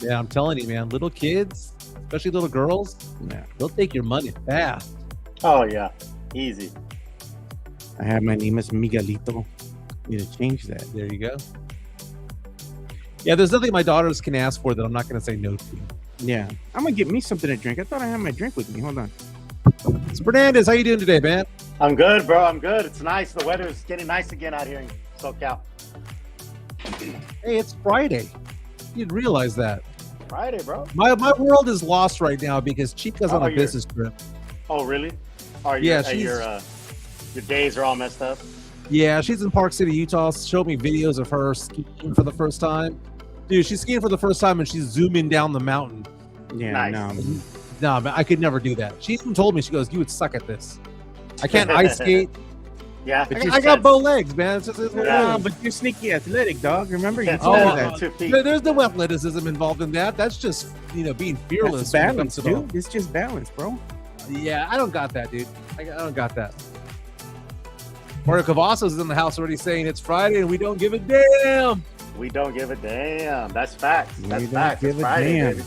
Yeah, I'm telling you, man. Little kids, especially little girls, Yeah. they'll take your money fast. Oh yeah, easy. I have my name as Miguelito. Need to change that. There you go. Yeah, there's nothing my daughters can ask for that I'm not going to say no to. Yeah. I'm gonna get me something to drink. I thought I had my drink with me. Hold on. So Fernandez, how you doing today, man? I'm good, bro. I'm good. It's nice. The weather's getting nice again out here in SoCal. Hey, it's Friday. You didn't realize that. Friday, bro. My world is lost right now because Chica's on a business trip. Oh, really? Are you, your days are all messed up? Yeah, she's in Park City, Utah. Showed me videos of her skiing for the first time. Dude, she's skiing for the first time and she's zooming down the mountain. Yeah, Nice. No, man, I could never do that. She even told me, she goes, you would suck at this. I can't ice skate. Yeah. I got bow legs, man. It's just, it's Yeah, but you're sneaky athletic, dog. Remember you That's told me better that. than 2 feet. There's no athleticism involved in that. That's just, being fearless. That's when it comes balance, to the- dude. It's just balance, bro. Yeah, I don't got that, dude. I don't got that. Mario Cavazos is in the house already saying it's Friday and we don't give a damn. We don't give a damn. That's facts. We That's don't facts. give It's a Friday, damn. baby.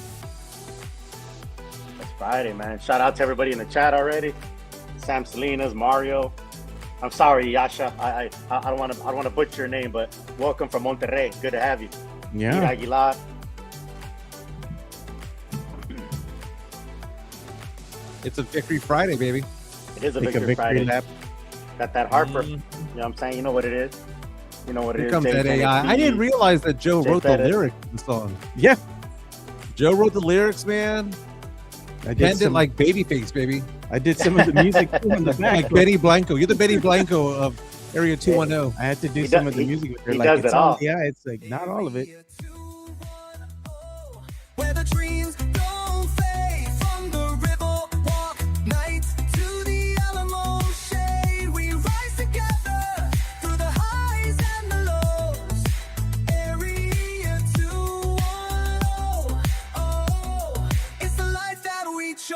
It's Friday, man. Shout out to everybody in the chat already. Sam Salinas, Mario. I'm sorry, Yasha. I don't want to butcher your name, but welcome from Monterrey. Good to have you. Yeah. Ira Aguilar. It's a victory Friday, baby. It is a Take a victory Friday. lap. Got that Harper. You know what I'm saying? You know what it is. You know what it Here is. comes that Jay AI. I didn't realize that Joe Jay wrote the Pettis. lyrics to the song. Yeah. Joe wrote the lyrics, man. I did Penned it some, like Babyface, baby. I did some of the music too in the back. Like Betty Blanco. You're the Betty Blanco of Area 210. I had to do He some does- of the he- music with her. he Like does it's it all. Yeah, it's like not all of it. Where the dreams don't fade from the river walk nights to the Alamo shade. We rise together through the highs and the lows. Area 210. Oh, it's the life that we chose.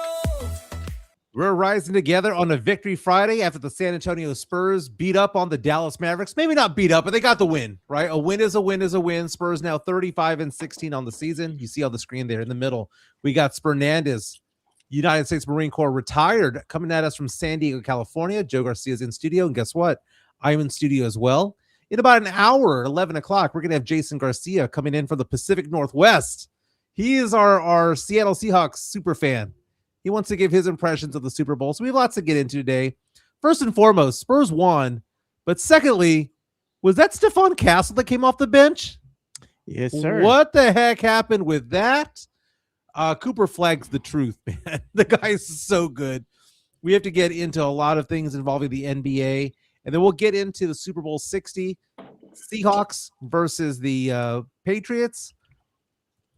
We're rising together on a victory Friday after the San Antonio Spurs beat up on the Dallas Mavericks. Maybe not beat up, but they got the win, right? A win is a win is a win. Spurs now 35-16 on the season. You see on the screen there in the middle. We got Fernandez, United States Marine Corps retired, coming at us from San Diego, California. Joe Garcia's in studio, and guess what? I'm in studio as well. In about an hour, 11 o'clock, we're going to have Jason Garcia coming in from the Pacific Northwest. He is our Seattle Seahawks super fan. He wants to give his impressions of the Super Bowl. So we have lots to get into today. First and foremost, Spurs won. But secondly, was that Stephon Castle that came off the bench? Yes, sir. What the heck happened with that? Cooper flags the truth, man. The guy's so good. We have to get into a lot of things involving the NBA. And then we'll get into the Super Bowl 60. Seahawks versus the Patriots.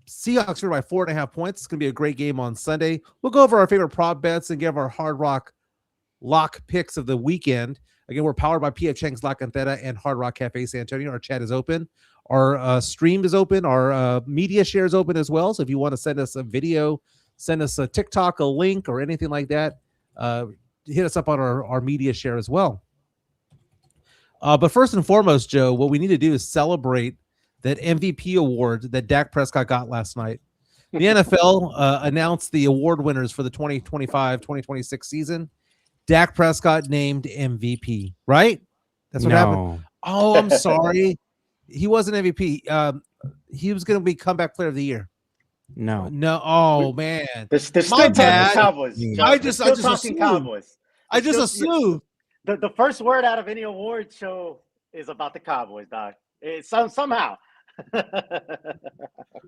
Seahawks are by 4.5 points. It's going to be a great game on Sunday. We'll go over our favorite prop bets and give our Hard Rock lock picks of the weekend. Again, we're powered by P.F. Chang's La Cantera and Hard Rock Cafe San Antonio. Our chat is open. Our stream is open. Our media share is open as well. So if you want to send us a video, send us a TikTok, a link, or anything like that, hit us up on our media share as well. But first and foremost, Joe, what we need to do is celebrate that MVP award that Dak Prescott got last night. The NFL announced the award winners for the 2025-2026 season. Dak Prescott named MVP, right? That's what happened. Oh, I'm sorry. He wasn't MVP. He was going to be comeback player of the year. No. Oh, man. They're still My talking bad. Cowboys. I Joe. They're just still talking assumed. Cowboys. I just Still- assumed. The first word out of any award show is about the Cowboys, dog. It's somehow.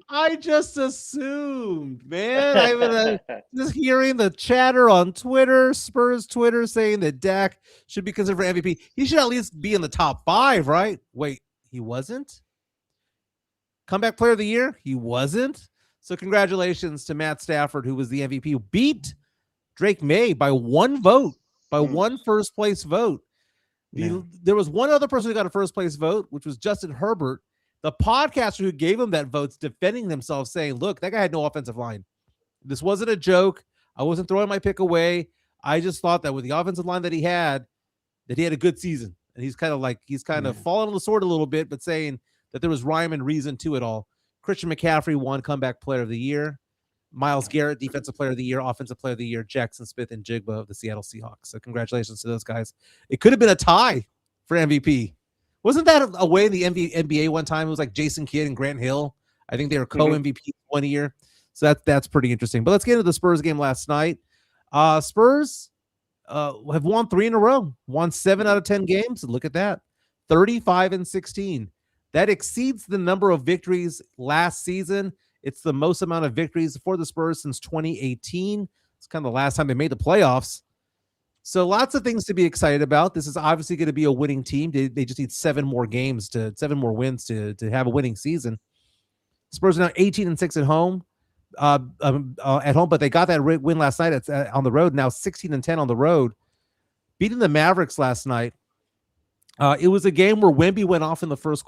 I just assumed, man. I've been just hearing the chatter on Twitter, Spurs Twitter, saying that Dak should be considered for MVP. He should at least be in the top 5, right? Wait, he wasn't? Comeback player of the year? He wasn't? So congratulations to Matt Stafford, who was the MVP, who beat Drake May by 1 vote, by 1 first place vote. There was one other person who got a first place vote, which was Justin Herbert. The podcaster who gave him that vote's defending themselves, saying, look, that guy had no offensive line. This wasn't a joke. I wasn't throwing my pick away. I just thought that with the offensive line that he had a good season. And he's kind of falling on the sword a little bit, but saying that there was rhyme and reason to it all. Christian McCaffrey won Comeback Player of the Year. Myles Garrett, Defensive Player of the Year, Offensive Player of the Year, Jackson Smith and Jigba of the Seattle Seahawks. So congratulations to those guys. It could have been a tie for MVP. Wasn't that a way in the NBA one time? It was like Jason Kidd and Grant Hill. I think they were co-MVP one year. So that's pretty interesting. But let's get into the Spurs game last night. Spurs have won 3 in a row, won 7 out of 10 games. Look at that, 35-16. That exceeds the number of victories last season. It's the most amount of victories for the Spurs since 2018. It's kind of the last time they made the playoffs. So lots of things to be excited about. This is obviously going to be a winning team. They just need 7 more wins to have a winning season. Spurs are now 18-6 at home. But they got that win last night on the road. Now 16-10 on the road, beating the Mavericks last night. It was a game where Wemby went off in the first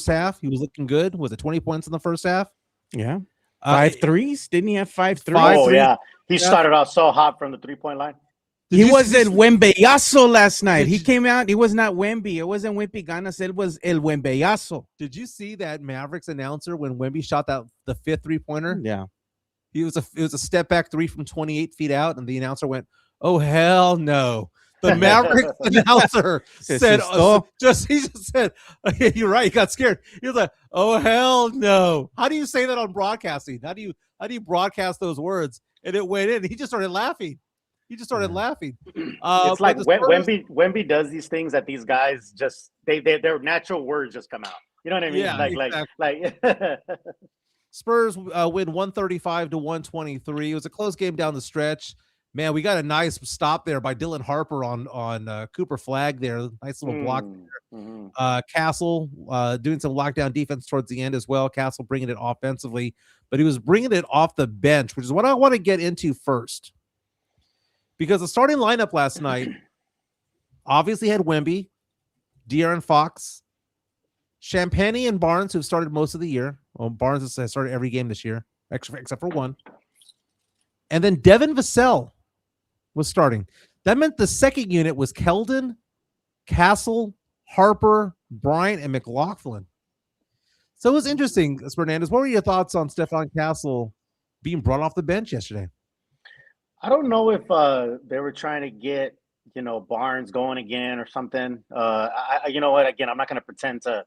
half. He was looking good. Was it 20 points in the first half? Yeah. 5 threes? Didn't he have 5 threes? Oh, yeah. He started off so hot from the 3-point line. He wasn't Wembeyazo last night. He came out. He was not Wemby. It wasn't Wemby Ganas. It was El Wembeyazo. Did you see that Mavericks announcer when Wemby shot the 5th 3-pointer? Yeah. It was a step back 3 from 28 feet out, and the announcer went, "Oh hell no!" The Mavericks announcer said, he just said, "You're right." He got scared. He was like, "Oh hell no!" How do you say that on broadcasting? How do you broadcast those words? And it went in. He just started laughing. It's like Wemby does these things that these guys just their natural words just come out. You know what I mean? Yeah, like Spurs win 135-123. It was a close game down the stretch. Man, we got a nice stop there by Dylan Harper on Cooper Flagg there. Nice little block there. Castle doing some lockdown defense towards the end as well. Castle bringing it offensively, but he was bringing it off the bench, which is what I want to get into first. Because the starting lineup last night obviously had Wemby, De'Aaron Fox, Champagnie, and Barnes, who've started most of the year. Well, Barnes has started every game this year, except for one. And then Devin Vassell was starting. That meant the second unit was Keldon, Castle, Harper, Bryant, and McLaughlin. So it was interesting, Fernandez. What were your thoughts on Stephon Castle being brought off the bench yesterday? I don't know if they were trying to get, Barnes going again or something. You know what? Again, I'm not going to pretend to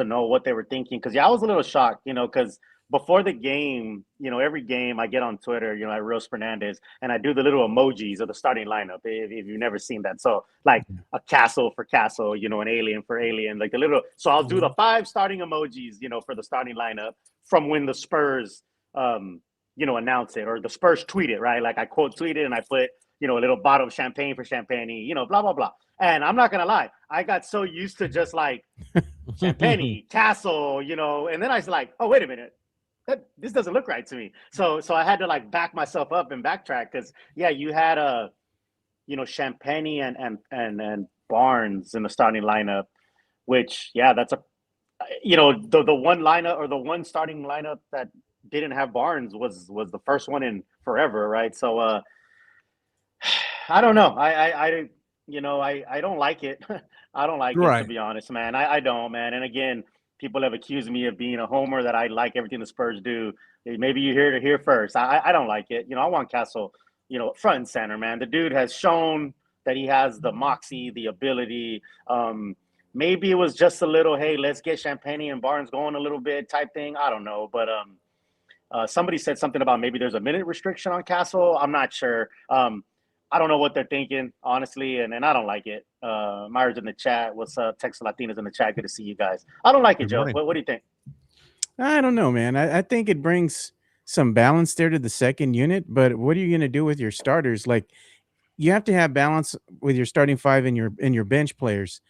know what they were thinking because, I was a little shocked, because before the game, every game I get on Twitter, I roast Fernandez and I do the little emojis of the starting lineup if you've never seen that. So like a castle for castle, an alien for alien, like the little. So I'll do the 5 starting emojis, for the starting lineup from when the Spurs announce it or the Spurs tweet it, right? Like I quote tweet it and I put, a little bottle of champagne for Champagnie, blah, blah, blah. And I'm not going to lie. I got so used to just like Champagnie, Castle, and then I was like, oh, wait a minute. This doesn't look right to me. So I had to like back myself up and backtrack because, you had Champagnie and Barnes in the starting lineup, which, that's a, the one lineup or the one starting lineup that didn't have Barnes was the first one in forever, right? So I don't know. I don't like it. I don't like it, to be honest, man. I don't, man. And again, people have accused me of being a homer that I like everything the Spurs do. Maybe you hear it here first. I don't like it. I want Castle, front and center, man. The dude has shown that he has the moxie, the ability. Maybe it was just a little, hey, let's get Champagnie and Barnes going a little bit type thing. I don't know, but somebody said something about maybe there's a minute restriction on Castle. I'm not sure. I don't know what they're thinking, honestly, and I don't like it. Myers in the chat. What's up? Texas Latinas in the chat. Good to see you guys. I don't like it, Joe. What do you think? I don't know, man. I think it brings some balance there to the second unit, but what are you going to do with your starters? Like, you have to have balance with your starting 5 and your bench players.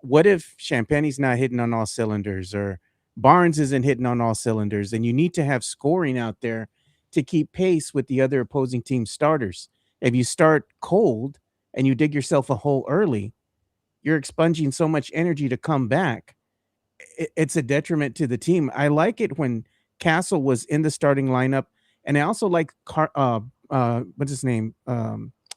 What if Champagnie's not hitting on all cylinders or Barnes isn't hitting on all cylinders, and you need to have scoring out there to keep pace with the other opposing team starters? If you start cold and you dig yourself a hole early, you're expunging so much energy to come back. It's a detriment to the team. I like it when Castle was in the starting lineup, and I also like what's his name,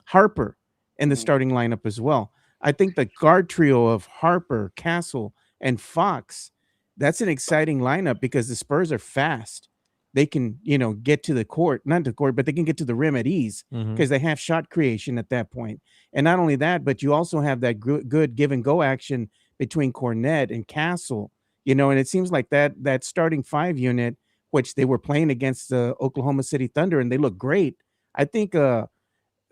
Harper in the starting lineup as well. I think the guard trio of Harper, Castle, and Fox, that's an exciting lineup because the Spurs are fast. They can, get to the court, not the court, but they can get to the rim at ease Mhm. because they have shot creation at that point. And not only that, but you also have that good give and go action between Cornette and Castle, and it seems like that starting 5 unit, which they were playing against the Oklahoma City Thunder, and they look great. I think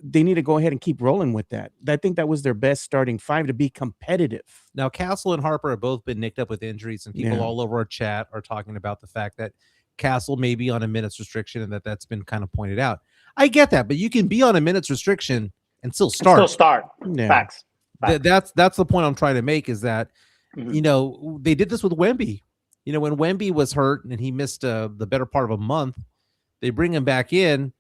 they need to go ahead and keep rolling with that. I think that was their best starting 5 to be competitive. Now, Castle and Harper have both been nicked up with injuries, and people Yeah. all over our chat are talking about the fact that Castle may be on a minutes restriction, and that's been kind of pointed out. I get that, but you can be on a minutes restriction and still start. Still start. Yeah. Facts. That's the point I'm trying to make, is that Mhm. they did this with Wemby. When Wemby was hurt and he missed the better part of a month, they bring him back in,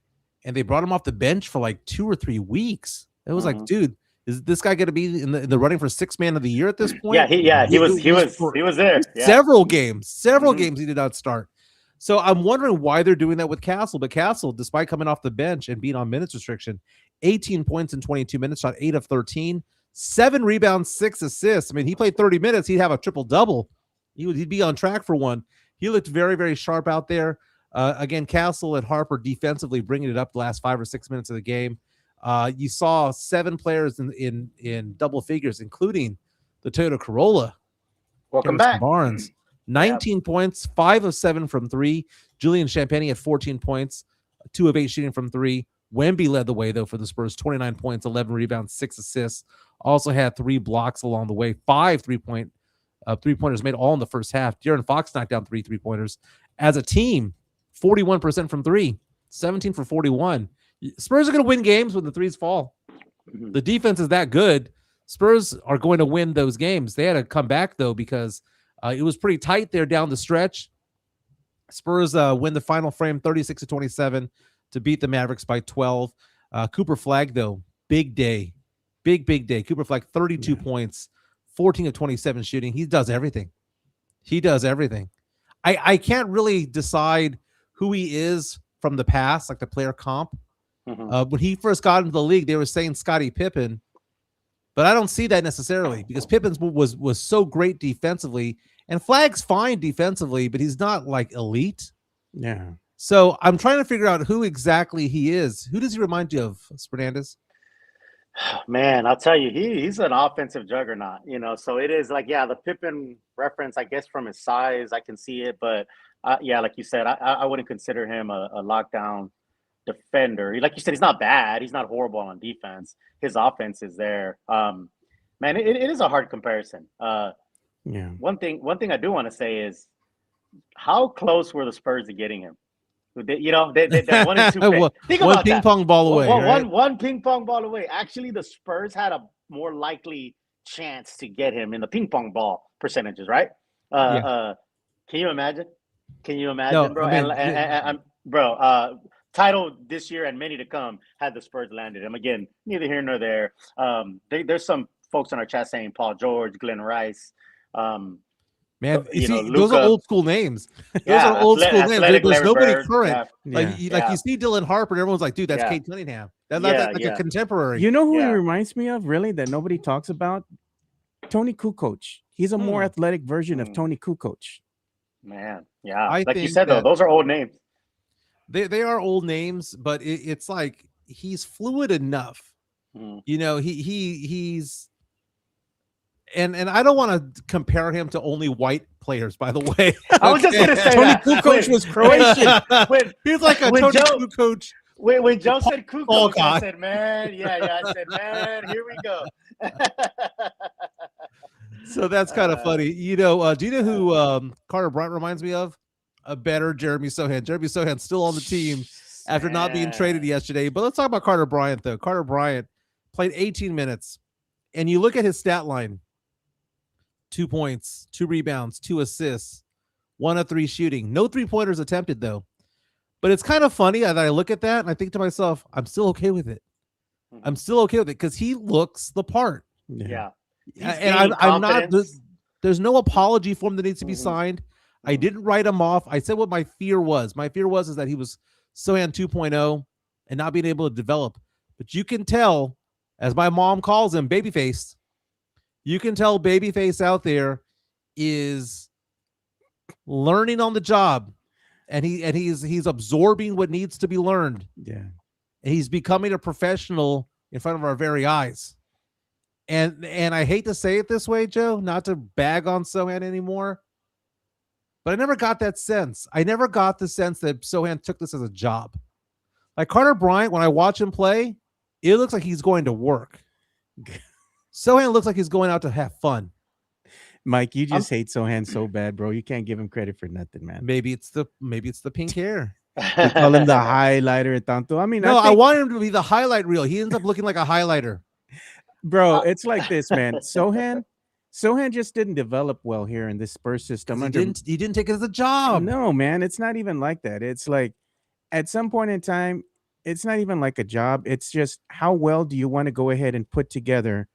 and they brought him off the bench for like 2 or 3 weeks. It was like, dude, is this guy going to be in the running for sixth man of the year at this point? He was there. Yeah. Several games he did not start. So I'm wondering why they're doing that with Castle. But Castle, despite coming off the bench and being on minutes restriction, 18 points in 22 minutes, shot 8 of 13, 7 rebounds, 6 assists. I mean, he played 30 minutes. He'd have a triple double. He'd be on track for one. He looked very, very sharp out there. Again, Castle and Harper defensively bringing it up the last 5 or 6 minutes of the game. You saw 7 players in double figures, including the Toyota Corolla. Welcome Harrison back. Barnes, 19 points, 5 of 7 from 3. Julian Champagny had 14 points, 2 of 8 shooting from 3. Wemby led the way, though, for the Spurs, 29 points, 11 rebounds, 6 assists. Also had 3 blocks along the way, 5 three-pointers made all in the first half. De'Aaron Fox knocked down 3 three-pointers. As a team, 41% from 3, 17 for 41. Spurs are going to win games when the threes fall. The defense is that good. Spurs are going to win those games. They had to come back, though, because it was pretty tight there down the stretch. Spurs win the final frame 36-27 to beat the Mavericks by 12. Cooper Flagg, though, big day. Big day. Cooper Flagg, 32 points, 14 of 27 shooting. He does everything. I can't really decide who he is from the past, like the player comp. When he first got into the league, they were saying Scottie Pippen, but I don't see that necessarily because Pippen was so great defensively, and Flagg's fine defensively, but he's not like elite. Yeah. So I'm trying to figure out who exactly he is. Who does he remind you of, Fernandez? Man, I'll tell you, he's an offensive juggernaut, so it is like, the Pippen reference, I guess from his size, I can see it. But like you said, I wouldn't consider him a lockdown defender. Like you said, he's not bad. He's not horrible on defense. His offense is there. Man, it is a hard comparison. One thing I do want to say is how close were the Spurs to getting him? They 1 and 2 pick. Think about one ping pong ball away. One ping pong ball away. Actually, the Spurs had a more likely chance to get him in the ping pong ball percentages, right? Can you imagine? No, bro? I mean, Title this year and many to come had the Spurs landed him. Again, neither here nor there. There's some folks in our chat saying Paul George, Glenn Rice. Man, you see, Luka. those are old school names. Those are old school names. There's nobody Bird. current. You see Dylan Harper, and everyone's like, dude, that's Kate Cunningham. That's a contemporary. You know who he reminds me of, really, that nobody talks about? Tony Kukoc. He's a more athletic version of Tony Kukoc. Man, yeah. I like you think said, though, those are old names. They are old names, but it's like he's fluid enough. He's and I don't want to compare him to only white players, by the way. I was just going to say Tony that. Kukoc was Croatian. He's like a Tony Kukoc. When Joe said Kukoc, God. I said, man, I said, man, here we go. So that's kind of funny. Do you know who Carter Bryant reminds me of? A better Jeremy Sohan. Jeremy Sohan's still on the team after not being traded yesterday. But let's talk about Carter Bryant, though. Carter Bryant played 18 minutes, and you look at his stat line: 2 points, 2 rebounds, 2 assists, 1 of 3 shooting. No 3-pointers attempted, though. But it's kind of funny that I look at that and I think to myself, I'm still okay with it. I'm still okay with it because he looks the part. Yeah. And I'm not. There's no apology for him that needs to be signed. I didn't write him off. I said what my fear was. My fear was that he was Sohan 2.0 and not being able to develop. But you can tell, as my mom calls him, babyface. You can tell babyface out there is learning on the job, and he's absorbing what needs to be learned. Yeah. And he's becoming a professional in front of our very eyes. And I hate to say it this way, Joe, not to bag on Sohan anymore, but I never got that sense. I never got the sense that Sohan took this as a job. Like Carter Bryant, when I watch him play, it looks like he's going to work. Sohan looks like he's going out to have fun. Mike, you just hate Sohan so bad, bro. You can't give him credit for nothing, man. Maybe it's the pink hair. You call him the highlighter, tanto. I mean, No, I want him to be the highlight reel. He ends up looking like a highlighter. Bro, it's like this, man. Sohan just didn't develop well here in this Spurs system. He didn't take it as a job. No, man, it's not even like that. It's like at some point in time, it's not even like a job. It's just how well do you want to go ahead and put together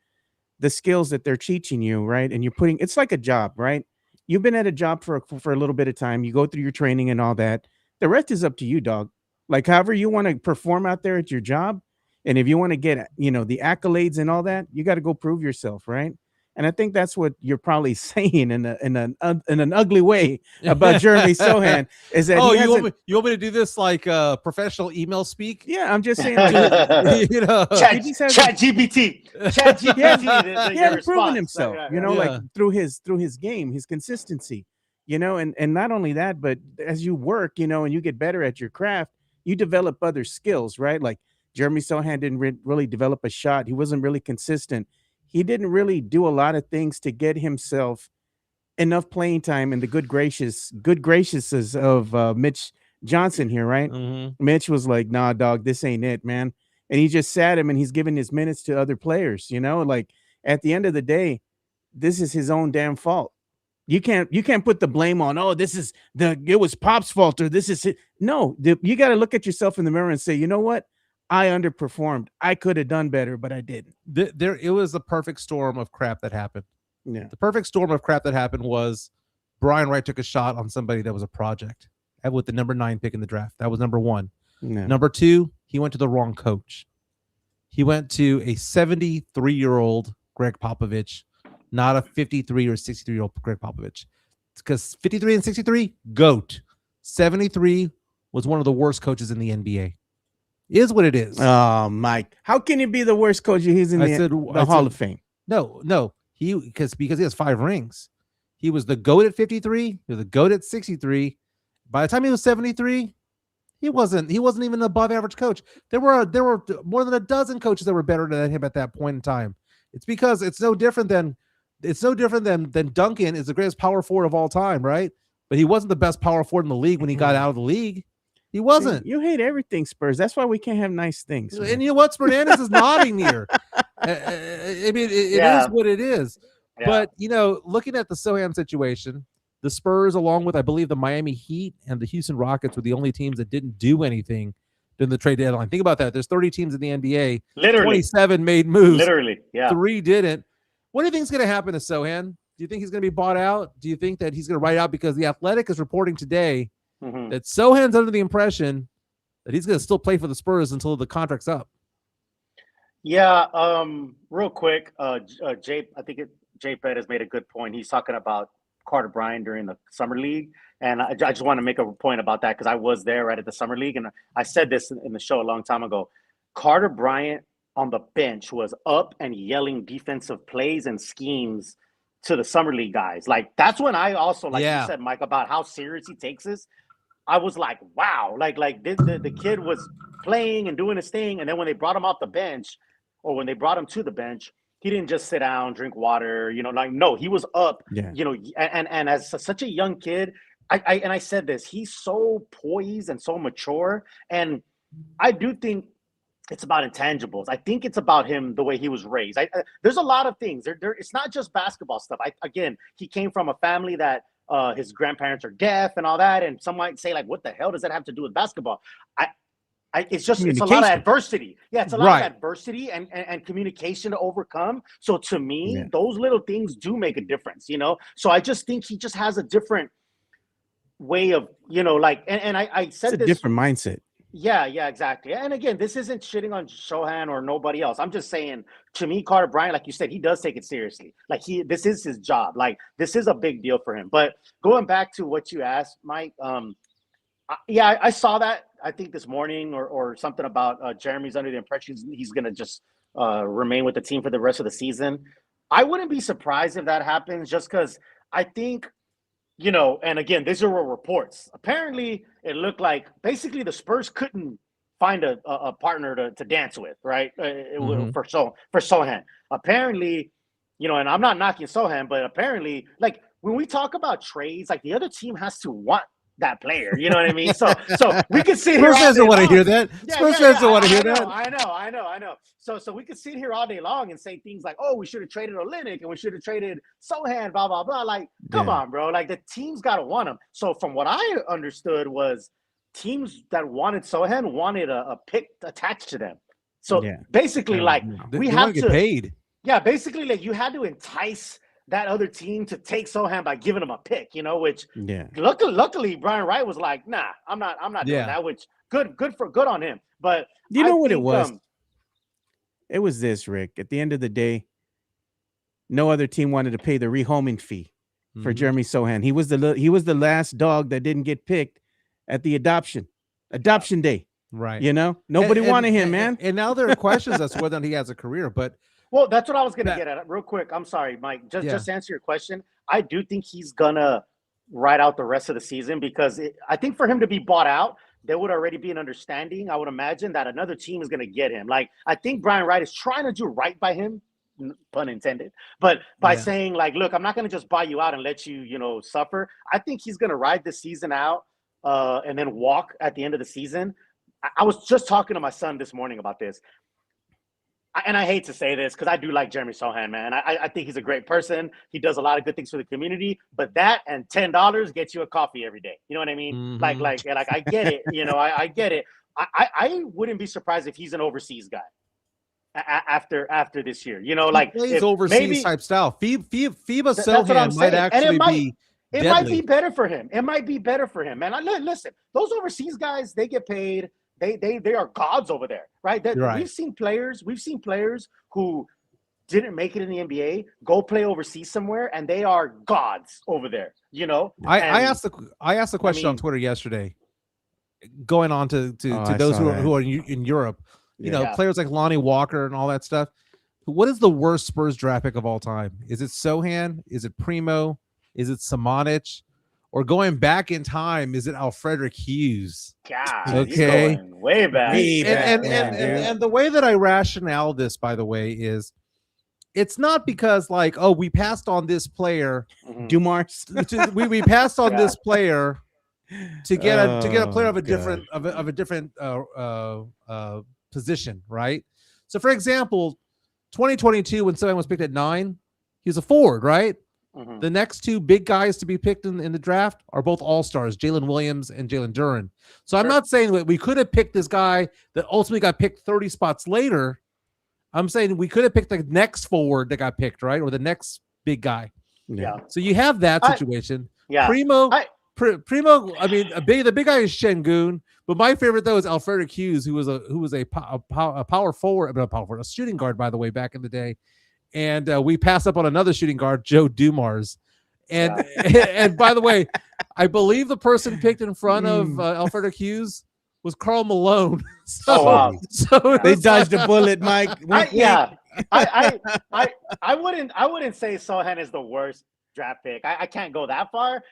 the skills that they're teaching you, right? And you're putting, it's like a job, right? You've been at a job for a little bit of time. You go through your training and all that. The rest is up to you, dog. Like however you want to perform out there at your job. And if you want to get, the accolades and all that, you got to go prove yourself, right? And I think that's what you're probably saying in an ugly way about Jeremy Sohan is that you want me to do this like professional email speak? Yeah, I'm just saying. Chat GPT. He had proven himself, like through his game, his consistency, and not only that, but as you work, and you get better at your craft, you develop other skills, right? Like Jeremy Sohan didn't really develop a shot. He wasn't really consistent. He didn't really do a lot of things to get himself enough playing time in the good gracious of Mitch Johnson here, right? Mm-hmm. Mitch was like, "Nah, dog, this ain't it, man." And he just sat him and he's giving his minutes to other players, like at the end of the day, this is his own damn fault. You can't put the blame on, it was Pop's fault or this is it. No, you got to look at yourself in the mirror and say, you know what? I underperformed. I could have done better, but I didn't. It was the perfect storm of crap that happened. Yeah. The perfect storm of crap that happened was Brian Wright took a shot on somebody that was a project with the number 9 pick in the draft. That was number 1. Yeah. Number 2, he went to the wrong coach. He went to a 73-year-old Greg Popovich, not a 53 or 63-year-old Greg Popovich. Because 53 and 63, GOAT. 73 was one of the worst coaches in the NBA. Is what it is. Oh, Mike, how can he be the worst coach? He's in the Hall of Fame. No, because he has 5 rings. He was the GOAT at 53. He was the GOAT at 63. By the time he was 73, he wasn't even an above average coach. There were more than a dozen coaches that were better than him at that point in time. It's because it's no different than Duncan is the greatest power forward of all time, right? But he wasn't the best power forward in the league when he got out of the league. He wasn't. You hate everything, Spurs. That's why we can't have nice things. Man. And you know what? Hernandez is nodding here. I mean, it is what it is. Yeah. But, looking at the Sohan situation, the Spurs, along with, I believe, the Miami Heat and the Houston Rockets were the only teams that didn't do anything during the trade deadline. Think about that. There's 30 teams in the NBA. Literally. 27 made moves. Literally, yeah. 3 didn't. What do you think is going to happen to Sohan? Do you think he's going to be bought out? Do you think that he's going to write out? Because The Athletic is reporting today that Sohan's under the impression that he's going to still play for the Spurs until the contract's up. Yeah, real quick, Jay Pett has made a good point. He's talking about Carter Bryant during the Summer League, and I just want to make a point about that because I was there right at the Summer League, and I said this in the show a long time ago. Carter Bryant on the bench was up and yelling defensive plays and schemes to the Summer League guys. Like, that's when I also, you said, Mike, about how serious he takes this. I was like, wow, the kid was playing and doing his thing. And then when they brought him off the bench or when they brought him to the bench, he didn't just sit down, drink water, no, he was up, and as such a young kid, I said this, he's so poised and so mature. And I do think it's about intangibles. I think it's about him, the way he was raised. There's a lot of things there. It's not just basketball stuff. Again, he came from a family that his grandparents are deaf and all that. And some might say, like, what the hell does that have to do with basketball? It's a lot of adversity. Yeah, it's a lot of adversity and communication to overcome. So to me, those little things do make a difference, So I just think he just has a different way of, and I said it's a different mindset. Yeah, yeah, exactly. And again, this isn't shitting on Shohan or nobody else. I'm just saying, to me, Carter Bryant, like you said, he does take it seriously. Like this is his job. Like this is a big deal for him. But going back to what you asked, Mike, I saw that. I think this morning or something about Jeremy's under the impression he's going to just remain with the team for the rest of the season. I wouldn't be surprised if that happens, just because I think, and again, these are reports. Apparently, it looked like basically the Spurs couldn't find a partner to dance with, right? For Sohan. Apparently, and I'm not knocking Sohan, but apparently, like when we talk about trades, like the other team has to want that player. You know what I mean? So we could sit here. Spurs fans don't want to hear that. Spurs fans don't want to hear that. I know. So we could sit here all day long and say things like, "Oh, we should have traded Olynyk and we should have traded Sohan." Blah blah blah. Like, come on, bro. Like the team's got to want him. So from what I understood was teams that wanted Sohan wanted a pick attached to them. So basically, like we have to get paid. Yeah, basically, like you had to entice that other team to take Sohan by giving him a pick, which luckily Brian Wright was like, nah, I'm not doing that, which good on him. But you know what it was? It was this, Rick. At the end of the day, no other team wanted to pay the rehoming fee for Jeremy Sohan. He was the last dog that didn't get picked at the adoption day. Right. Nobody wanted him, man. And now there are questions as to whether he has a career, but well, that's what I was going to get at real quick. I'm sorry, Mike. Just to answer your question. I do think he's going to ride out the rest of the season because I think for him to be bought out, there would already be an understanding, I would imagine, that another team is going to get him. Like, I think Brian Wright is trying to do right by him, pun intended, but by saying, like, look, I'm not going to just buy you out and let you, suffer. I think he's going to ride the season out and then walk at the end of the season. I was just talking to my son this morning about this. And I hate to say this because I do like Jeremy Sohan, man. I think he's a great person. He does a lot of good things for the community. But that and $10 gets you a coffee every day. You know what I mean? Mm-hmm. Like I get it. I get it. I wouldn't be surprised if he's an overseas guy after this year. Like he plays overseas type style. FIBA Sohan might actually be. It might be better for him. It might be better for him, man. Listen, those overseas guys, they get paid. They are gods over there, right? We've seen players who didn't make it in the NBA go play overseas somewhere, and they are gods over there. I asked the question on Twitter yesterday, going on to those who are in Europe. Players like Lonnie Walker and all that stuff. What is the worst Spurs draft pick of all time? Is it Sohan? Is it Primo? Is it Samanic? Or going back in time, is it Alfrederick Hughes? God, okay, he's going way back. And the way that I rationale this, by the way, is it's not because like, oh, we passed on this player, Dumars. we passed on this player to get a player of a different position, right? So, for example, 2022 when someone was picked at 9, he was a forward, right? The next two big guys to be picked in the draft are both all-stars, Jalen Williams and Jalen Duren. So I'm not saying that we could have picked this guy that ultimately got picked 30 spots later. I'm saying we could have picked the next forward that got picked, right? Or the next big guy. Yeah. So you have that situation. Primo, I mean, the big guy is Şengün, but my favorite though is Alfrederick Hughes, who was a power forward, a shooting guard, by the way, back in the day. And we pass up on another shooting guard, Joe Dumars. And and by the way, I believe the person picked in front of Alfrederick Hughes was Karl Malone. So they dodged a bullet, Mike. I wouldn't say Sohan is the worst draft pick. I can't go that far.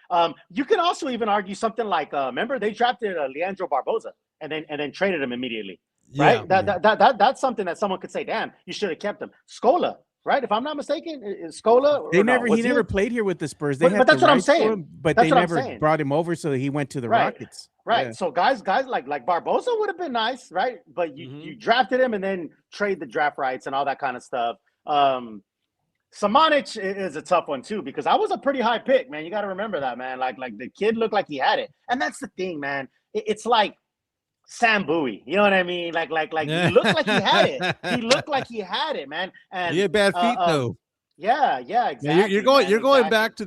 You can also even argue something like, remember they drafted Leandro Barboza and then traded him immediately, right? That's something that someone could say, damn, you should have kept him. Scola. Right, if I'm not mistaken, Scola. He never played here with the Spurs. But that's what I'm saying. But they never brought him over, so he went to the Rockets. Right. Yeah. So guys like Barbosa would have been nice, right? But you drafted him and then trade the draft rights and all that kind of stuff. Samanic is a tough one too because I was a pretty high pick, man. You got to remember that, man. Like the kid looked like he had it, and that's the thing, man. It's like Sam Bowie, you know what I mean? Like he looked like he had it. He looked like he had it, man. And he had bad feet though. Yeah, exactly. You're going exactly. back to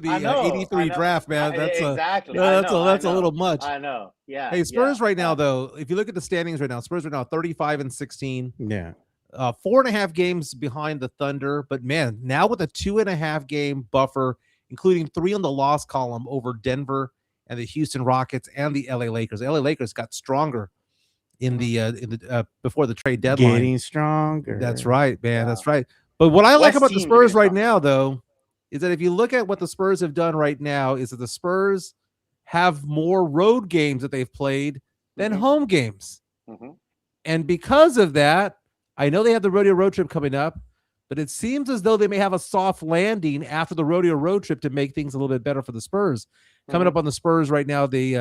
the I know, 83 I know. draft, man. That's exactly. yeah, I that's a know. little much. I know. Yeah. Hey, Spurs yeah. right now though, if you look at the standings right now, Spurs right now 35-16. Yeah. 4.5 games behind the Thunder, but man, now with a 2.5 game buffer, including 3 on the loss column over Denver and the Houston Rockets and the LA Lakers. The LA Lakers got stronger in the before the trade deadline. Getting stronger. That's right, man. Yeah. That's right. But what I like West about the teams are Spurs getting right stronger. now, though, is that if you look at what the Spurs have done right now, is that the Spurs have more road games that they've played than Mhm. home games. Mhm. And because of that, I know they have the rodeo road trip coming up, but it seems as though they may have a soft landing after the rodeo road trip to make things a little bit better for the Spurs. Coming up on the Spurs right now, they've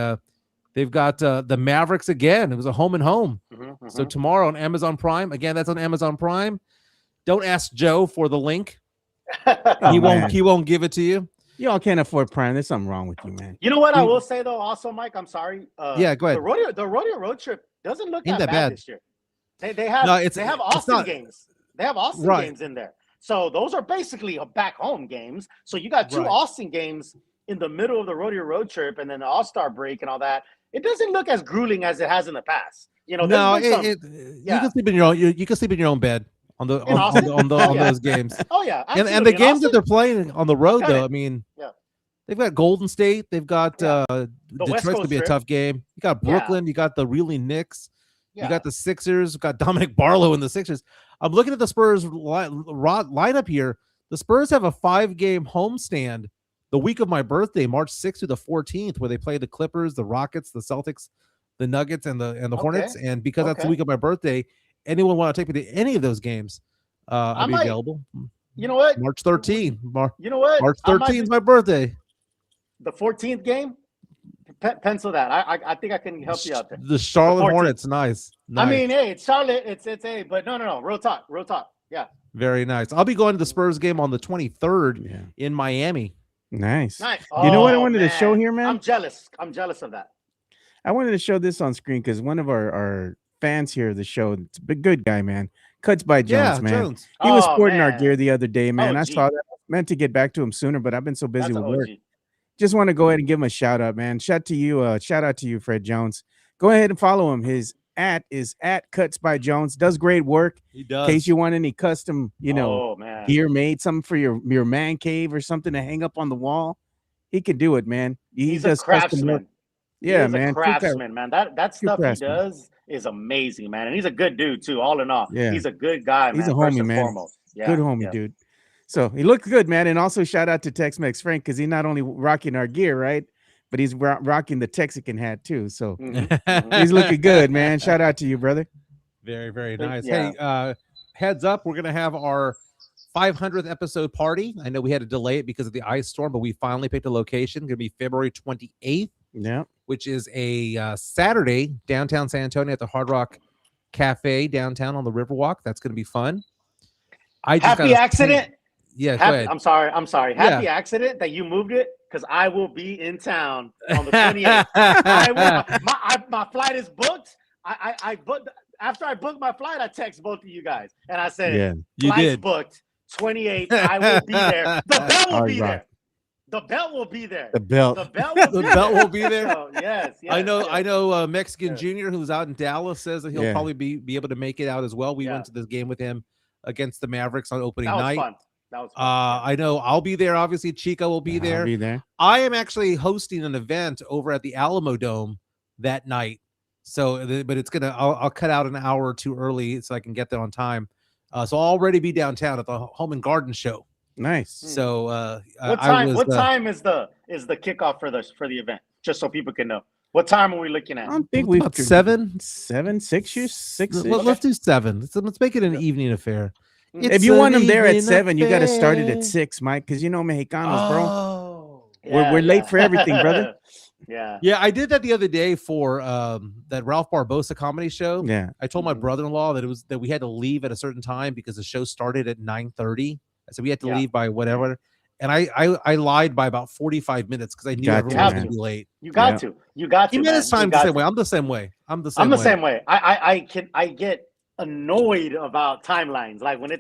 got the Mavericks again. It was a home and home. Mhm. So tomorrow on Amazon Prime, again, that's on Amazon Prime. Don't ask Joe for the link. Oh, He man. won't give it to you. Y'all can't afford Prime. There's something wrong with you, man. You know what I will say though, also, Mike. I'm sorry. Yeah, go ahead. The rodeo road trip doesn't look Ain't that that bad bad. this year. They have No, they have it's Austin not- games. They have Austin Right. games in there. So those are basically back home games. So you got 2 Right. Austin games in the middle of the rodeo road trip and then the All-Star break and all that. It doesn't look as grueling as it has in the past. You know, No, there's been you yeah. can sleep in your own. You can sleep in your own bed on the In Austin? on Yeah. those games. Oh yeah, And the absolutely. In games that Austin, they're playing on the road, Okay. though, I mean, Yeah. they've got Golden State, they've got Yeah. West Detroit's gonna Coast be a trip. tough game. You got Yeah. Brooklyn, you got the reeling Knicks, yeah. you got the Sixers, got Dominic Barlow in the Sixers. I'm looking at the Spurs lineup here. The Spurs have a 5-game homestand the week of my birthday, March 6th through the 14th, where they play the Clippers, the Rockets, the Celtics, the Nuggets, and the Hornets. And because that's the Okay. week of my birthday, anyone want to take me to any of those games, I'll be might. available. You know what? March 13th. You know what? March I might 13th is my birthday. The 14th game, pencil that. I think I can help you out there. The Charlotte 14th. Hornets, nice. I mean, hey, it's Charlotte. It's a, but no. Real talk. Yeah. Very nice. I'll be going to the Spurs game on the 23rd Yeah. in Miami. Nice. Nice. You know what I Oh, wanted to show here, man? I'm jealous of that. I wanted to show this on screen because one of our fans here of the show, it's a big good guy, man. Cuts by Jones, man. Jones. He was Oh, sporting our man. gear the other day, man. I OG. saw that. I meant to get back to him sooner, but I've been so busy That's with an work. OG. Just want to go ahead and give him a shout out, man. Shout out to you, Fred Jones. Go ahead and follow him. His is at Cuts by Jones. Does great work. He In does. case you want any custom, Oh man. gear made, something for your man cave or something to hang up on the wall. He could do it, man. He's a does custom work. craftsman. Yeah, He's man. a craftsman, man. That stuff he craftsman. does is amazing, man. And he's a good dude too. All in all, Yeah. he's a good guy. He's man, a first homie, and man. Foremost. Yeah, Good homie, yeah. dude. So he looked good, man. And also shout out to Tex-Mex Frank because he's not only rocking our gear, right? But he's rocking the Texican hat too. So Mhm. he's looking good, man. Shout out to you, brother. Very, very But, nice. yeah. Hey, heads up, we're gonna have our 500th episode party. I know we had to delay it because of the ice storm, but we finally picked a location. Gonna be February 28th, Yeah. which is a Saturday, downtown San Antonio at the Hard Rock Cafe downtown on the Riverwalk. That's gonna be fun. I just Happy accident. Yeah, go Happy, ahead. I'm sorry. Happy accident that you moved it because I will be in town on the 28th. My flight is booked. I booked after I booked my flight. I text both of you guys and I said, Yeah. You flight's did. booked. 28th. I will be there. The belt will All be right. there. The belt will be there. The belt. The belt will The be belt there. will be there. So, yes, I know. yes. Mexican Yeah. Junior, who's out in Dallas, says that he'll Yeah. probably be able to make it out as well. We Yeah. went to this game with him against the Mavericks on opening That was night. fun. That was fun. I know I'll be there. Obviously, Chico will be I'll there. be there. I am actually hosting an event over at the Alamo Dome that night. So, but it's gonna. I'll cut out an hour or two early so I can get there on time. So I'll already be downtown at the Home and Garden Show. Nice. So, What I time? was, What time is the kickoff for the event? Just so people can know. What time are we looking I at? don't think we've about 7, 6 years, 6. Let's do 7. Let's make it an evening affair. If you want them there at 7, you got to start it affair. at 6, Mike, because you know Mexicanos, bro. Oh. We're late for everything, brother. Yeah. Yeah, I did that the other day for that Ralph Barbosa comedy show. Yeah. I told my Mhm. brother-in-law that we had to leave at a certain time because the show started at 9:30. I said we had to Yeah. leave by whatever. And I lied by about 45 minutes because I knew Got everyone to, was man. going to be late. You got Yeah. to. You got to. He made his man. time You the got same to. way. I'm the same way. I'm the same I'm the way. same way. I get annoyed about timelines. Like when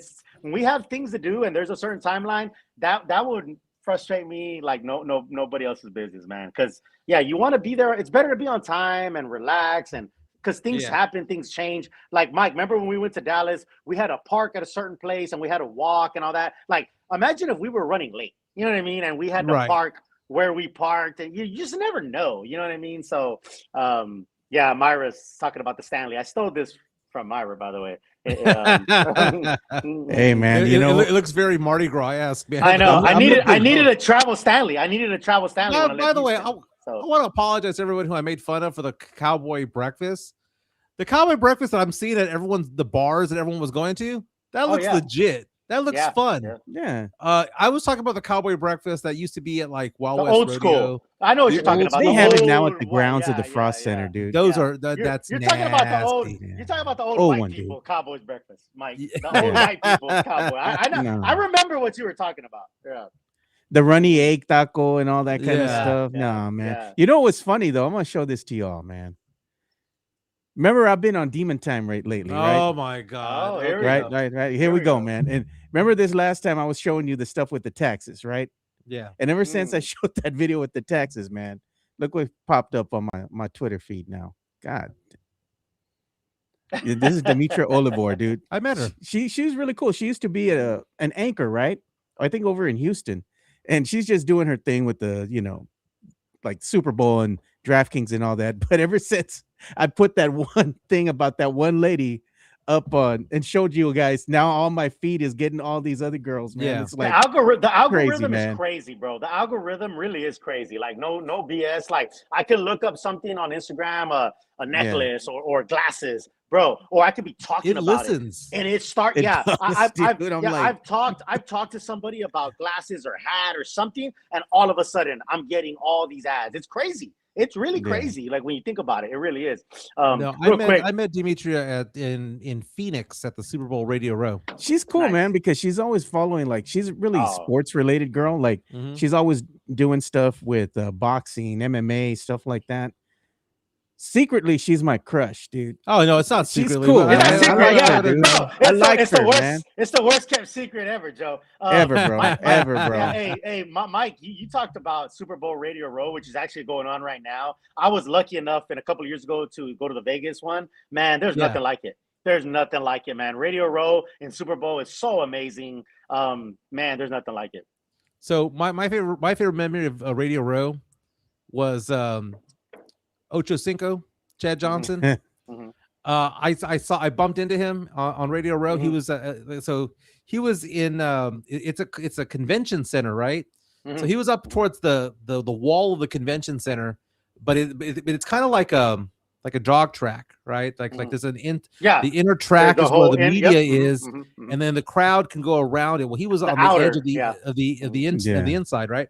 we have things to do and there's a certain timeline, that would frustrate me like nobody else's business, man. Because yeah, you want to be there. It's better to be on time and relax, and because things happen, things change. Like Mike, remember when we went to Dallas, we had to park at a certain place and we had to walk and all that. Like imagine if we were running late, you know what I mean, and we had to park where we parked, and you just never know, you know what I mean. So yeah, Myra's talking about the Stanley. I stole this from Myra, by the way. Hey man, it looks very Mardi Gras-esque, man. I know. I needed a travel Stanley. By the way, I want to apologize to everyone who I made fun of for the cowboy breakfast. The cowboy breakfast that I'm seeing at the bars that everyone was going to, that looks legit. That looks fun. Yeah. I was talking about the cowboy breakfast that used to be at like Wild West old Rodeo. School. I know what you're talking about. They have it now at the grounds of the Frost Center, dude. Those are that's you're nasty. Talking about the old. You're talking about the old white people dude. Cowboys breakfast, Mike. The old white people cowboy. I know. No. I remember what you were talking about. Yeah. The runny egg taco and all that kind of stuff. No, man. Yeah. You know what's funny though? I'm gonna show this to y'all, man. Remember, I've been on Demon Time lately, right? Oh my god! Oh, right. Here we go, man. And remember this last time I was showing you the stuff with the taxes, right? Yeah. And ever since I showed that video with the taxes, man, look what popped up on my Twitter feed now. God, this is Demetra Olivor, dude. I met her. She was really cool. She used to be an anchor, right? I think over in Houston, and she's just doing her thing with the like Super Bowl and DraftKings and all that. But ever since I put that one thing about that one lady up on and showed you guys, now all my feed is getting all these other girls, man. Yeah. It's like the algorithm crazy, is crazy, bro. The algorithm really is crazy. Like no BS. Like I could look up something on Instagram, a necklace or glasses, bro, or I could be talking about it and it starts. Yeah, I've talked to somebody about glasses or hat or something, and all of a sudden I'm getting all these ads. It's crazy. It's really crazy. Like when you think about it, it really is. I met Demetria in Phoenix at the Super Bowl Radio Row. She's cool, man, because she's always following, like, she's a really sports related girl. Like she's always doing stuff with boxing, MMA, stuff like that. Secretly, she's my crush, dude. Oh no, it's not secretly. She's cool. It's not secret, I like her, man. It's the worst kept secret ever, Joe. Ever, bro. Ever, bro. Yeah, hey, Mike, you talked about Super Bowl Radio Row, which is actually going on right now. I was lucky enough a couple of years ago to go to the Vegas one. Man, there's nothing like it. There's nothing like it, man. Radio Row and Super Bowl is so amazing. Man, there's nothing like it. So my favorite memory of Radio Row was Ocho Cinco, Chad Johnson. I bumped into him on Radio Row. He was he was in it's a convention center, right? So he was up towards the wall of the convention center, but it's kind of like a dog track, right? Like there's the inner track is where the media is, and then the crowd can go around it. Well, he was on the edge of the inside, right?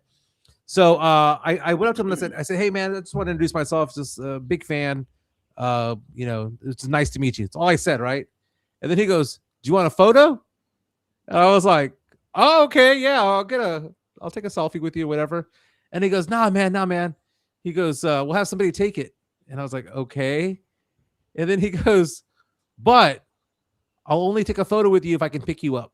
So I went up to him and I said, hey man, I just want to introduce myself. Just a big fan. It's nice to meet you. It's all I said, right? And then he goes, do you want a photo? And I was like, oh, okay, yeah, I'll take a selfie with you, whatever. And he goes, nah, man. He goes, we'll have somebody take it. And I was like, okay. And then he goes, but I'll only take a photo with you if I can pick you up.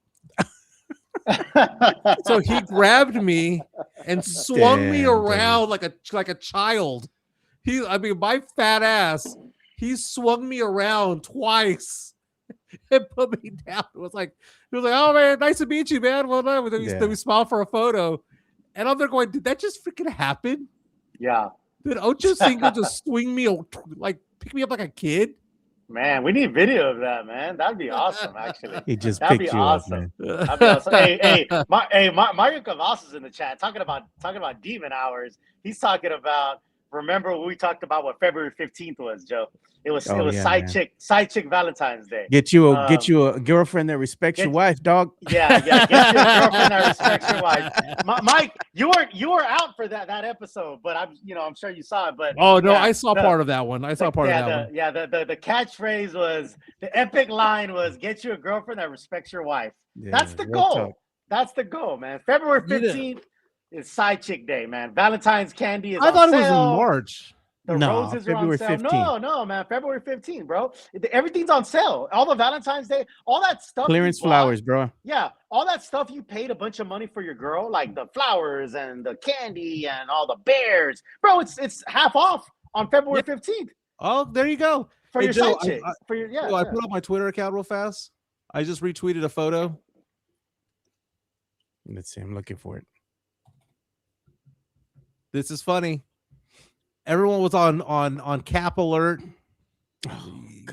So he grabbed me and swung me around like a child. My fat ass, he swung me around twice and put me down. It was like, oh man, nice to meet you, man. Well done. Then we smiled for a photo. And I'm there going, did that just freaking happen? Yeah. Did Ocho Cinco just swing me, like pick me up like a kid? Man, we need video of that, man. That'd be awesome, actually. He just That'd picked be you awesome. up, man. That'd be awesome. Mario Cavazos is in the chat talking about demon hours. He's talking about, remember when we talked about what February 15th was, Joe? It was side chick Valentine's Day. Get you a girlfriend that respects your wife, dog. Yeah. Get you a girlfriend that respects your wife. Mike, you were out for that episode, but I'm sure you saw it. But oh no, I saw part of that one. I saw part of that one. Yeah, the catchphrase was, the epic line was, get you a girlfriend that respects your wife. Yeah, that's the goal. That's the goal, man. February 15th is side chick day, man. Valentine's candy is I thought on it was in sale. March. The No, roses are on February sale. 15th. No, man. February 15th, bro. Everything's on sale. All the Valentine's Day, all that stuff. Clearance flowers, bro. Yeah, all that stuff you paid a bunch of money for your girl, like the flowers and the candy and all the bears, bro. It's half off on February 15th Oh, there you go. for Hey, your Joe, side chick. For your I put up my Twitter account real fast. I just retweeted a photo. Let's see. I'm looking for it. This is funny. Everyone was on cap alert.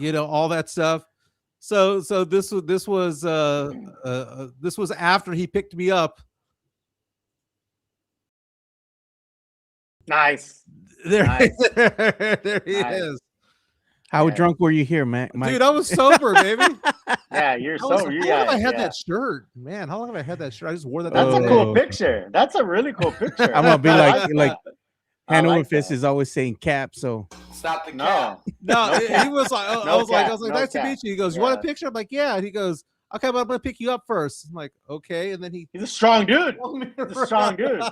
You know, all that stuff. So this was after he picked me up. Nice. There, Nice. there he Nice. is. How Yeah. drunk were you here, Mike? Dude, I was sober, baby. Yeah, you're How long have I had yeah. that shirt? Man, how long have I had that shirt? I just wore that. That's a Oh. cool picture. That's a really cool picture. I'm gonna be I like that. Hand I over like Fist that. is always saying cap, so Stop the No, cap. No, he cap. was like, I No was like, cap. No nice to cap. meet you. He goes, you want a Yeah. picture? I'm like, yeah. And he goes, okay, but I'm gonna pick you up first. I'm like, okay. And then he he's a strong dude. pulled me He's a strong dude.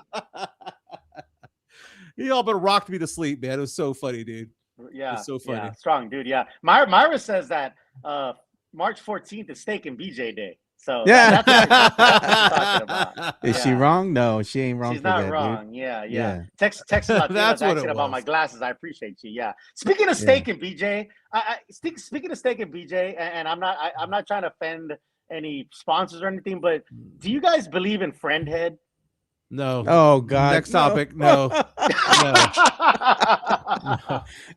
He all but rocked me to sleep, man. It was so funny, dude. Yeah, so funny. Yeah, strong dude. Yeah, Myra says that March 14th is Steak and BJ Day. So Yeah. that's what she's talking about. is she Yeah. wrong? No, she ain't wrong She's for not that, wrong. dude. Yeah. Yeah. Text Latina That's what it asking about was. my glasses. I appreciate you. Yeah. Speaking of Steak and BJ, speaking of Steak and BJ, and I'm not trying to offend any sponsors or anything, but do you guys believe in friendhead? No. Oh God. Next topic. No.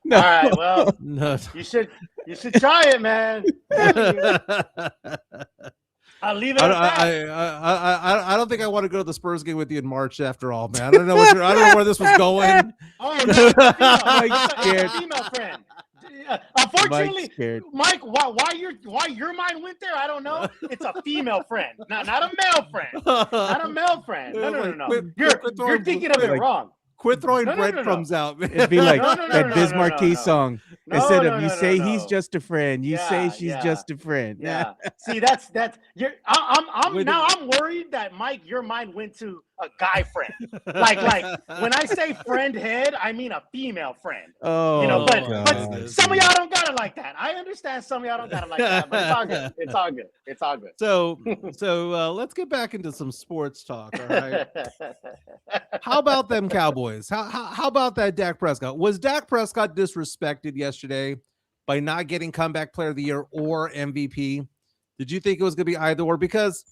No. All right. Well, No. you should try it, man. I'll leave it at that. I don't think I want to go to the Spurs game with you in March after all, man. I don't know I don't know where this was going. Oh, no, it's a female. Mike's It's a scared. female friend. Unfortunately, Mike's scared. Mike, why your mind went there? I don't know. It's a female friend, not a male friend. Not a male friend. No. Quit You're throwing- thinking of it like- wrong. Quit throwing No. breadcrumbs out, man. It'd be like No, no, that no, Biz no, Marquee no. song. No, Instead no, of you no, say no. he's just a friend, you say Yeah, she's yeah. just a friend. Yeah. See, that's you're. I'm Wait, now. I'm worried that Mike, your mind went to a guy friend. Like when I say friend head, I mean a female friend. Oh, You know, but God. some of y'all don't got it like that. I understand some of y'all don't got it like that, but it's all good. It's all good. It's all good. So let's get back into some sports talk. All right. How about them Cowboys? How about that Dak Prescott? Was Dak Prescott disrespected yesterday by not getting comeback player of the year or MVP? Did you think it was going to be either or? Because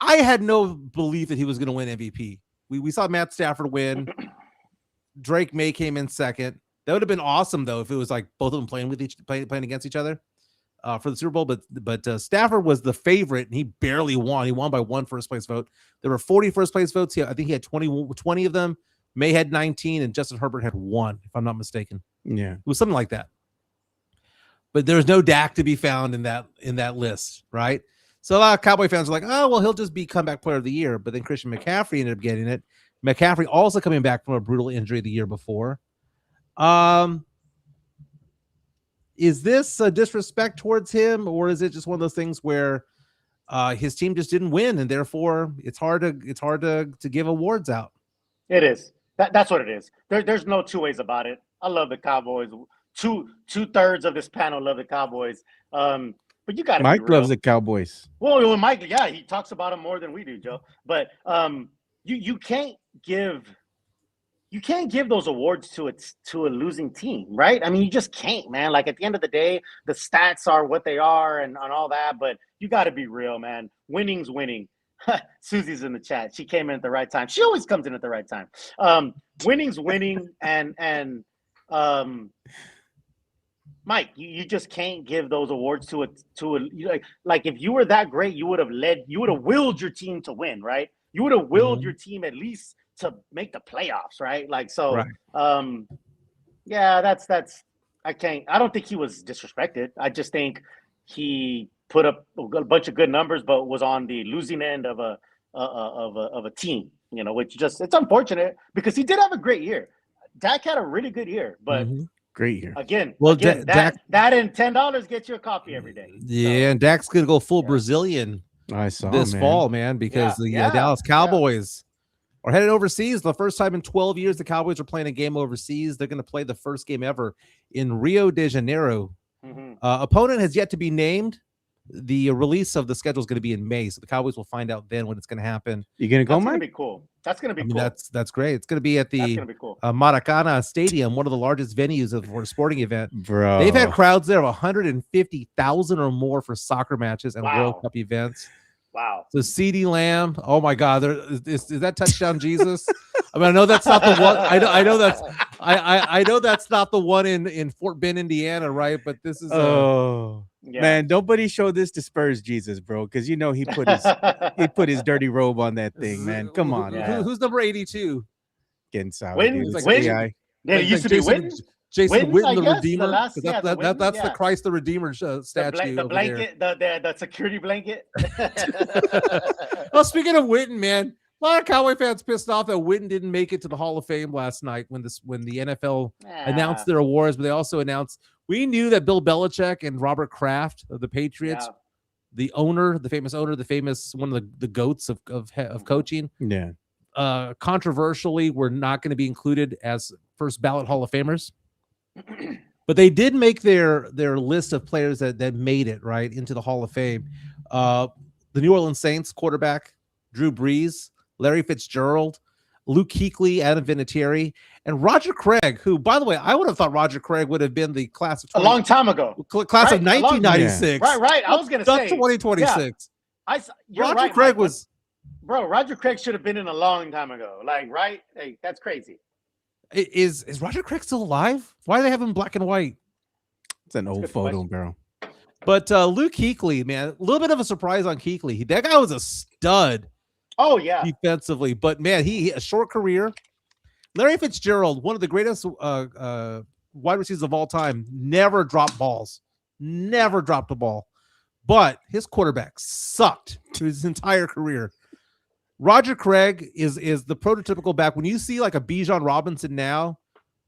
I had no belief that he was going to win MVP. We saw Matt Stafford win. Drake May came in second. That would have been awesome though if it was like both of them playing against each other for the Super Bowl. But Stafford was the favorite and he barely won. He won by one first place vote. There were 40 first place votes. I think he had 20 of them. May had 19 and Justin Herbert had 1, if I'm not mistaken. Yeah. It was something like that. But there was no Dak to be found in that list, right? So a lot of Cowboy fans are like, oh, well, he'll just be comeback player of the year. But then Christian McCaffrey ended up getting it. McCaffrey also coming back from a brutal injury the year before. Is this a disrespect towards him, or is it just one of those things where his team just didn't win, and therefore it's hard to give awards out? It is. That's what it is. There's no two ways about it. I love the Cowboys. Two-thirds of this panel love the Cowboys. But you got to Mike be real. loves the Cowboys. Well, Mike, yeah, he talks about them more than we do, Joe. But you can't give those awards to a losing team, right? I mean, you just can't, man. Like at the end of the day, the stats are what they are and all that. But you got to be real, man. Winning's winning. Susie's in the chat. She came in at the right time. She always comes in at the right time. Winning's winning, and Mike, you just can't give those awards to a like if you were that great, you would have willed your team to win, right? You would have willed your team at least to make the playoffs, right? Like so, Right. Yeah, that's I don't think he was disrespected. I just think he put up a bunch of good numbers, but was on the losing end of a team, you know, which just it's unfortunate because he did have a great year. Dak had a really good year, but Great year. again, Well, that Dak- and $10 gets you a coffee every day. Yeah, and Dak's gonna go full Yeah. Brazilian I saw this man. fall, man, because Yeah, the Dallas Cowboys are headed overseas. The first time in 12 years the Cowboys are playing a game overseas. They're going to play the first game ever in Rio de Janeiro. Opponent has yet to be named. The release of the schedule is going to be in May, so the Cowboys will find out then when it's going to happen. You gonna go, That's gonna Mike? be cool. That's gonna be I mean, cool. that's great. It's going to be at That's the gonna be cool. Maracana Stadium, one of the largest venues for a sporting event. Bro, They've had crowds there of 150,000 or more for soccer matches and World Wow. Cup events. Wow. So CeeDee Lamb, oh my God, is that touchdown Jesus? I mean, I know that's not the one. I know that's not the one in Fort Bend, Indiana, right? But this is Yeah. man, nobody show this to Spurs Jesus, bro, because you know he put his dirty robe on that thing, man. Come on, Yeah. Who's number 82? getting sour, Win- dude. It's win- AI. Yeah, it used to be Witten. Jason Witten, I Witten, the guess, Redeemer. the last- 'Cause yeah, the Witten, that's the yeah. Christ the Redeemer statue. The over there. blanket, the security blanket. Well, speaking of Witten, man, a lot of Cowboy fans pissed off that Witten didn't make it to the Hall of Fame last night when the NFL announced their awards, but they also announced we knew that Bill Belichick and Robert Kraft of the Patriots, the owner, the famous one of the goats of coaching, Yeah. controversially were not going to be included as first ballot Hall of Famers. But they did make their list of players that made it right into the Hall of Fame. The New Orleans Saints quarterback Drew Brees, Larry Fitzgerald, Luke Kuechly, Adam Vinatieri, and Roger Craig, who, by the way, I would have thought Roger Craig would have been the class of a long time ago. class of Right, a long- 1996. Right. I was gonna Not say 2026. You're Roger right, Craig Mike, was. bro. Roger Craig should have been in a long time ago. Like, right? Hey, that's crazy. Is Roger Craig still alive? Why do they have him in black and white? It's an old good photo, question. bro. But Luke Kuechly, man, a little bit of a surprise on Kuechly. That guy was a stud Oh yeah. defensively, but man, he a short career. Larry Fitzgerald, one of the greatest wide receivers of all time, never dropped balls, never dropped a ball, but his quarterback sucked through his entire career. Roger Craig is the prototypical back. When you see like a Bijan Robinson now,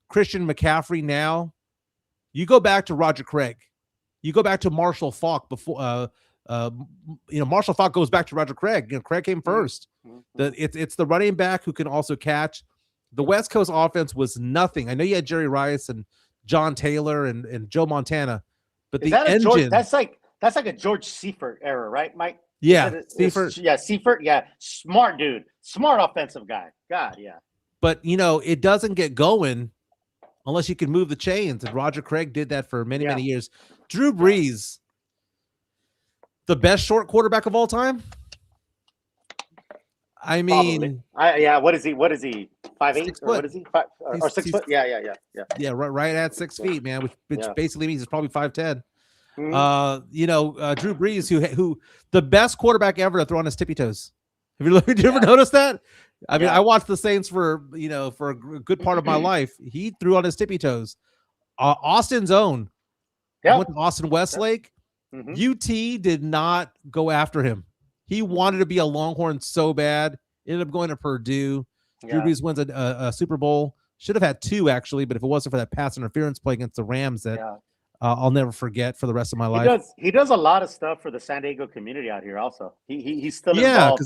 Christian McCaffrey now, you go back to Roger Craig. You go back to Marshall Faulk before Marshall Faulk goes back to Roger Craig. Craig came first. It's the running back who can also catch. The West Coast offense was nothing. I know you had Jerry Rice and John Taylor and Joe Montana, but Is the that a engine. George, that's like a George Seifert era, right, Mike? Yeah, Seifert. Yeah, Seifert. Yeah, smart dude, smart offensive guy. God, yeah. But it doesn't get going unless you can move the chains, and Roger Craig did that for many years. Drew Brees, the best short quarterback of all time. I mean, What is he? 5'8"? 6 Or what foot. is he? 5 or 6 foot? Yeah. yeah, right at 6 feet, man, which Yeah. basically means he's probably 5'10". Mhm. Drew Brees, who the best quarterback ever to throw on his tippy toes. Did you ever notice that? I mean, I watched the Saints for a good part of my life. He threw on his tippy toes. Austin's own. Yeah. Went to Austin Westlake. Mhm. UT did not go after him. He wanted to be a Longhorn so bad. Ended up going to Purdue. Drew Brees wins a Super Bowl. Should have had 2 actually, but if it wasn't for that pass interference play against the Rams, that I'll never forget for the rest of my life. He does a lot of stuff for the San Diego community out here. Also, he's still involved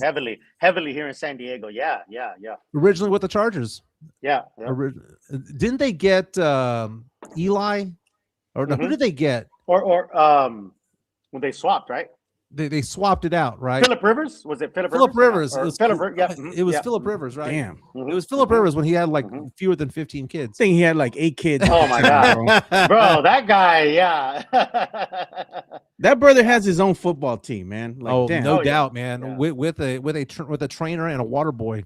heavily here in San Diego. Yeah. Originally with the Chargers. Yeah. Didn't they get Eli? Or no, who did they get? Or when they swapped, right? They swapped it out, right? Phillip Rivers? Was it Phillip Phillip Rivers? Rivers. It was Phillip Rivers, right? Damn. It was Phillip Rivers when he had like fewer than 15 I kids. think he had like 8 kids. Oh my God. Bro, that guy, yeah. That brother has his own football team, man. Like, damn. no Oh, yeah. doubt, man. Yeah. With a trainer and a water boy.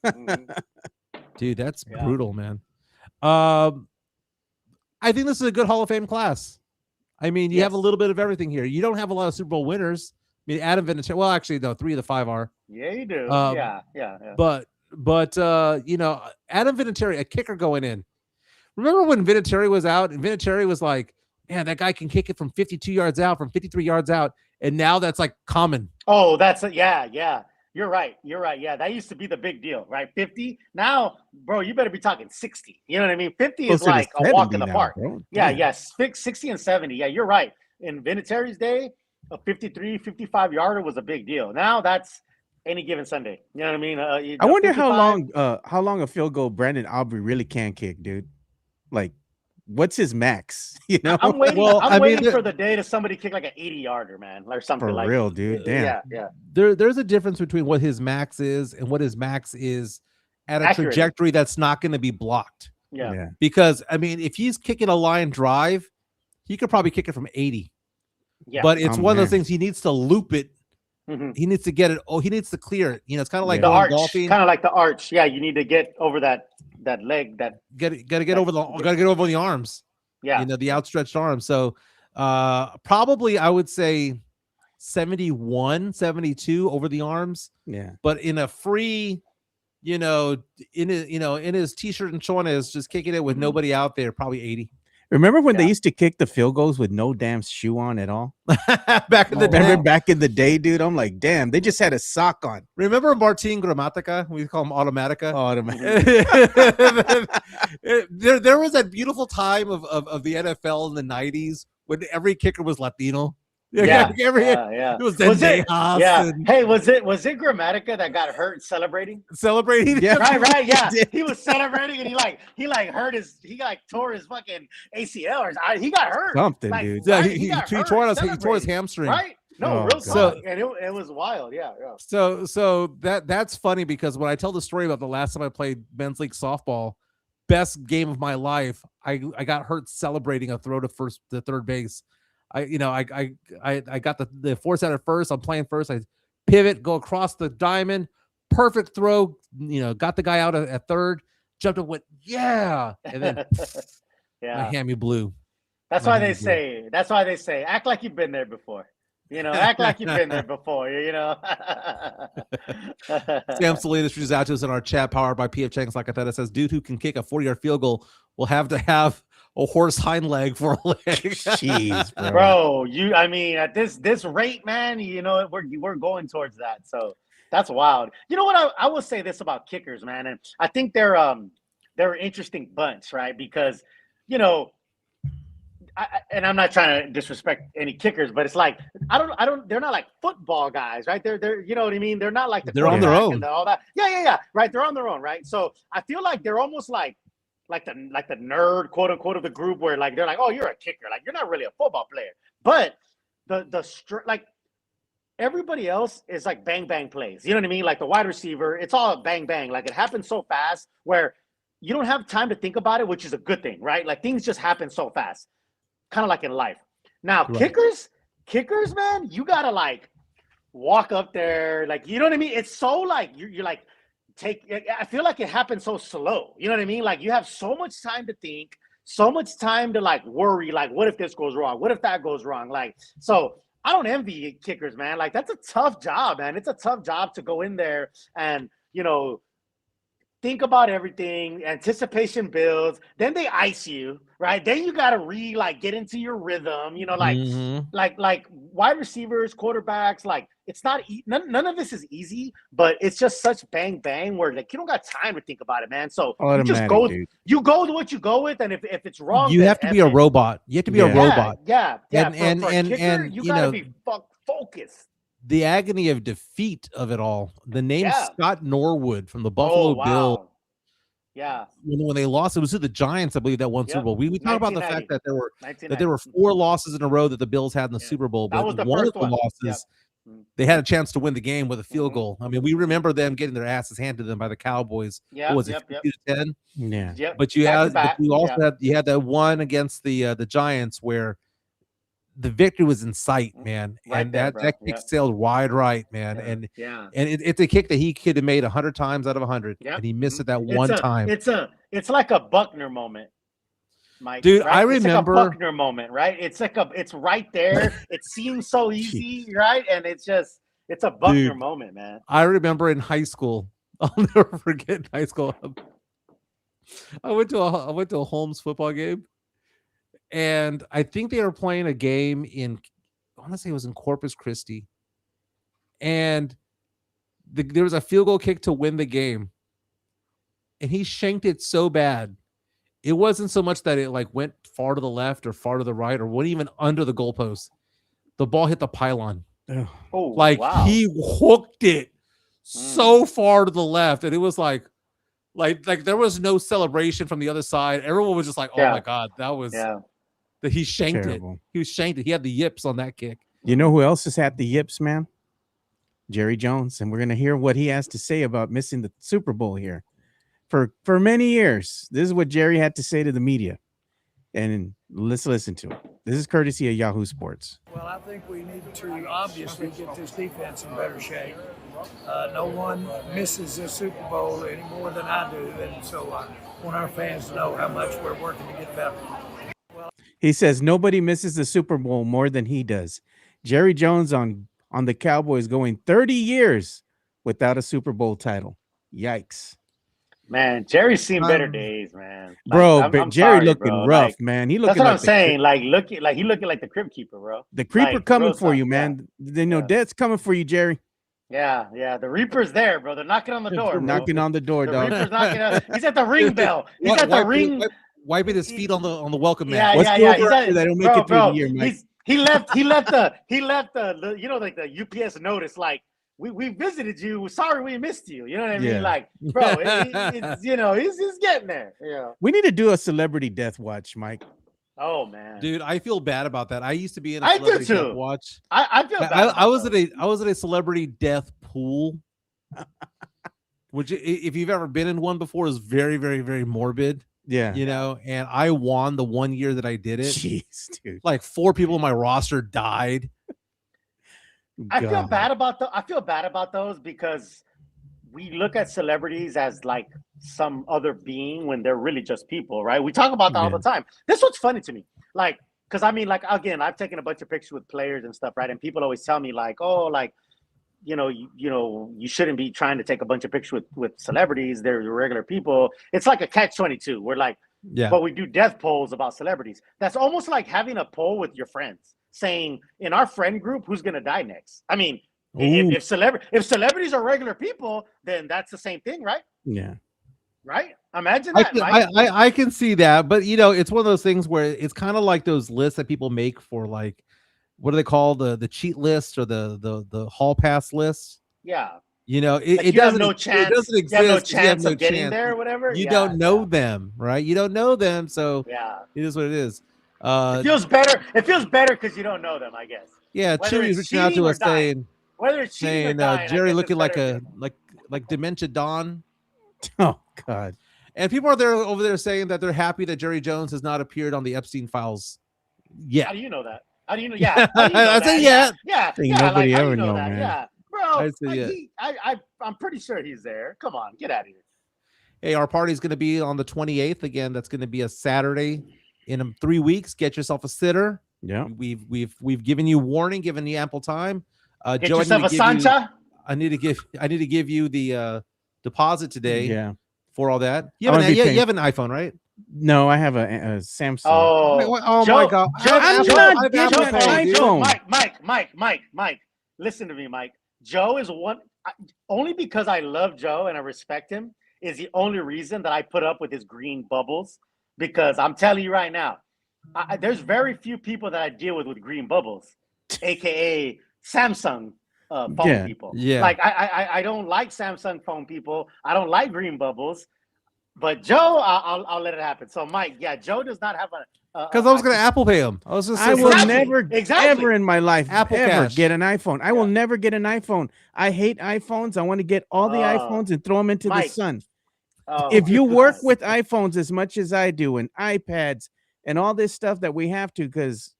Mhm. Dude, that's Yeah. brutal, man. I think this is a good Hall of Fame class. I mean, you have a little bit of everything here. You don't have a lot of Super Bowl winners. I mean, Adam Vinatieri. Well, actually, no, 3 of the 5 are. Yeah, you do. Yeah. But Adam Vinatieri, a kicker going in. Remember when Vinatieri was out and Vinatieri was like, man, that guy can kick it from 52 yards out, from 53 yards out. And now that's like common. Oh, yeah. You're right. Yeah, that used to be the big deal, right? 50. Now, bro, you better be talking 60. You know what I mean? 50 is Closer to like a walk in the 70 now, park. bro. Yeah, Damn. yes. 60 and 70. Yeah, you're right. In Vinatieri's day, a 53, 55 yarder was a big deal. Now that's any given Sunday. You know what I mean? I wonder 55. how long a field goal Brandon Aubrey really can kick, dude. Like, what's his max? You know, I'm waiting. Well, I I'm mean, waiting for the day to somebody kick like an 80-yarder, man, or something for like. real, dude. Damn. Yeah. there's a difference between what his max is and what his max is at a Accurate. trajectory that's not going to be blocked. Yeah. Because I mean, if he's kicking a line drive, he could probably kick it from 80. Yeah. But it's Oh, one of those man. things he needs to loop it. Mhm. He needs to get it. Oh, he needs to clear it. You know, it's kind of like Yeah. The going arch, golfing. kind of like the arch. Yeah, you need to get over that leg. Got Gotta get over the arms. yeah. You know, the outstretched arms. So probably I would say 71, 72 over the arms. Yeah. But in a free, in his t-shirt and chones, just kicking it with Mhm. nobody out there, probably 80. Remember when they Yeah. used to kick the field goals with no damn shoe on at all? Back in the day. Remember back in the day, dude? I'm like, damn, they just had a sock on. Remember Martin Gramatica? We call him Automatica. there was that beautiful time of the NFL in the 90s when every kicker was Latino. Yeah. It was Was it? Zendejas Yeah. and Hey, was it Gramatica that got hurt celebrating? celebrating. Yeah. Right. Yeah. did. He was celebrating and he tore his fucking ACL or he got hurt. Something, Like, dude. Yeah, right? he got hurt tore his celebrating, hamstring. Right? No, Oh, real God. talk. And it was wild. Yeah. So that's funny because when I tell the story about the last time I played men's league softball, best game of my life, I got hurt celebrating a throw to third base. I got the force out at first. I'm playing first. I pivot, go across the diamond, perfect throw. Got the guy out at third, jumped up, went and then my Yeah. hammy blew. That's why they say. Act like you've been there before. Act like you've been there before. Sam Salinas reaches out to us in our chat, powered by PF Chang's like I thought. It says, dude who can kick a 40-yard field goal will have to have a horse hind leg for a leg. Jeez, bro. Bro, at this rate, man, we're going towards that. So that's wild. You know what? I will say this about kickers, man, and I think they're an interesting bunch, right? Because and I'm not trying to disrespect any kickers, but it's like they're not like football guys, right? They're you know what I mean? They're not like They're on their own. and all that. Yeah. Right. They're on their own, right? So I feel like they're almost like the nerd, quote unquote, of the group where like they're like, oh, you're a kicker, like you're not really a football player. But like everybody else is like bang bang plays. You know what I mean? Like the wide receiver, it's all bang bang. Like it happens so fast where you don't have time to think about it, which is a good thing, right? Like things just happen so fast. Kind of like in life. Now, Right. kickers, man, you gotta like walk up there, like you know what I mean? It's so like you're like I feel like it happens so slow. You know what I mean? Like you have so much time to think, so much time to like worry, like what if this goes wrong? What if that goes wrong? Like, so I don't envy kickers, man. Like that's a tough job, man. It's a tough job to go in there and think about everything, anticipation builds, then they ice you, right? Then you got to get into your rhythm, Mhm. like wide receivers, quarterbacks, like it's not, none of this is easy, but it's just such bang, bang where like, you don't got time to think about it, man. So you just Automatic, dude. you go with what you go with. And if it's wrong, You then have to F be a it. robot. You have to be a Yeah. robot. Yeah. And- For a and- kicker, and, you you got to know- be focused. The agony of defeat of it all. The name Yeah. Scott Norwood from the Buffalo Bills. Yeah. When they lost, it was to the Giants, I believe, that won Yep. Super Bowl. We talk about the 1990. fact that there were 1990. 4 losses in a row that the Bills had in the Yeah. Super Bowl, That but was the one of first the one. losses, they had a chance to win the game with a field goal. I mean, we remember them getting their asses handed to them by the Cowboys. Yeah. What was it, 50-10? Yeah. Yep. But you Back to back. also Yeah. had that one against the Giants where the victory was in sight, man. Right And there, that bro. kick Yeah. sailed wide right, man. And Yeah. it's a kick that he could have made 100 times out of 100, Yep. and he missed it that one time. It's like a Buckner moment, Mike. Dude, right? I It's remember- like a Buckner moment, right? It's right there. It seems so easy, right? And it's a Buckner Dude. moment, man. I remember in high school, I'll never forget in high school. I went to a Holmes football game, and I think they were playing a game in, I want to say it was in Corpus Christi, and there was a field goal kick to win the game, and he shanked it so bad. It wasn't so much that it like went far to the left or far to the right or went even under the goalpost. The ball hit the pylon. Ugh. Oh, Like wow. he hooked it so far to the left, and it was like there was no celebration from the other side. Everyone was just like, "Oh my god, that was that he shanked Terrible. it. He was shanked it. He had the yips on that kick." You know who else has had the yips, man? Jerry Jones, and we're gonna hear what he has to say about missing the Super Bowl here for many years. This is what Jerry had to say to the media, and let's listen to it. This is courtesy of Yahoo Sports. Well, I think we need to obviously get this defense in better shape. No one misses this Super Bowl any more than I do, and so I want our fans to know how much we're working to get better. He says nobody misses the Super Bowl more than he does. Jerry Jones on the Cowboys going 30 years without a Super Bowl title. Yikes. Man, Jerry's seen better days, man. Bro, but Jerry sorry, looking bro. rough, Like, man. He looking that's what like I'm saying. He looking like the Crypt Keeper, bro. the creeper like, coming real for talk, you, man. They know death's coming for you, Jerry. Yeah. The Reaper's there, bro. They're knocking on the door. Knocking on the door, The dog. Reaper's knocking on. He's at the ring bell. He's at the ring. Wiping his feet on the welcome mat. Yeah, What's yeah, the yeah. over under that don't make it through the year, Mike? He left the you know, like the UPS notice, like we visited you. Sorry we missed you. You know what I mean? Yeah. Like, bro, it's you know, he's getting there. Yeah. We need to do a celebrity death watch, Mike. Oh man, Dude, I feel bad about that. I used to be in a I do celebrity too. death watch. I feel bad. I was at a celebrity death pool, which if you've ever been in one before is very, very, very morbid. Yeah. You know, and I won the 1 year that I did it. Jeez, dude. Like 4 people on my roster died. I feel God. bad about those because we look at celebrities as like some other being when they're really just people, right? We talk about that all the time. This what's funny to me. Like, because I mean, like, again, I've taken a bunch of pictures with players and stuff, right? And people always tell me, like, oh, like, you shouldn't be trying to take a bunch of pictures with celebrities. They're regular people. It's like a catch-22. We're like, but we do death polls about celebrities. That's almost like having a poll with your friends saying, in our friend group, who's going to die next? I mean, if celebrities are regular people, then that's the same thing, right? Yeah. Right? Imagine that. I can see that, but you know, it's one of those things where it's kind of like those lists that people make for, like, what do they call the cheat list or the hall pass list? Yeah. You know, Like it you have doesn't no chance. It doesn't exist. You have no You chance have of getting there or whatever. You don't know them, right? You don't know them, so yeah, it is what it is. It feels better. It feels better because you don't know them, I guess. Yeah, Whether Chewy's it's reaching out to cheating or us saying, Whether it's cheating or dying, Jerry I guess looking it's like better like dementia Don. Oh God. And people are there over there saying that they're happy that Jerry Jones has not appeared on the Epstein files yet. How do you know that? How do you know? Yeah, how do you know I that? said yeah. Yeah, think yeah. nobody Like, how do ever you know know, that? man. Yeah, bro. I said I'm pretty sure he's there. Come on, get out of here. Hey, our party's going to be on the 28th. Again, that's going to be a Saturday in 3 weeks. Get yourself a sitter. Yeah. We've given you warning, given you ample time. Get Joe, yourself a Sancha. I need to give you the deposit today. Yeah. For all that. You I'm have, gonna be you have an iPhone, right? No, I have a Samsung. Oh, Joe, my God. I'm not getting an iPhone. Mike, listen to me, Mike. Joe is only because I love Joe and I respect him is the only reason that I put up with his green bubbles. Because I'm telling you right now, there's very few people that I deal with green bubbles, aka Samsung phone people. Yeah. Like I don't like Samsung phone people. I don't like green bubbles. But Joe, I'll let it happen. So Mike, yeah, Joe does not have because I was gonna Apple Pay him. I was just I will never Exactly. ever in my life Apple ever Cash. get an iPhone. I will never get an iPhone. I hate iPhones. I want to get all the iPhones and throw them into the Mike. sun. Oh, If you work God. with iPhones as much as I do and iPads and all this stuff that we have to, because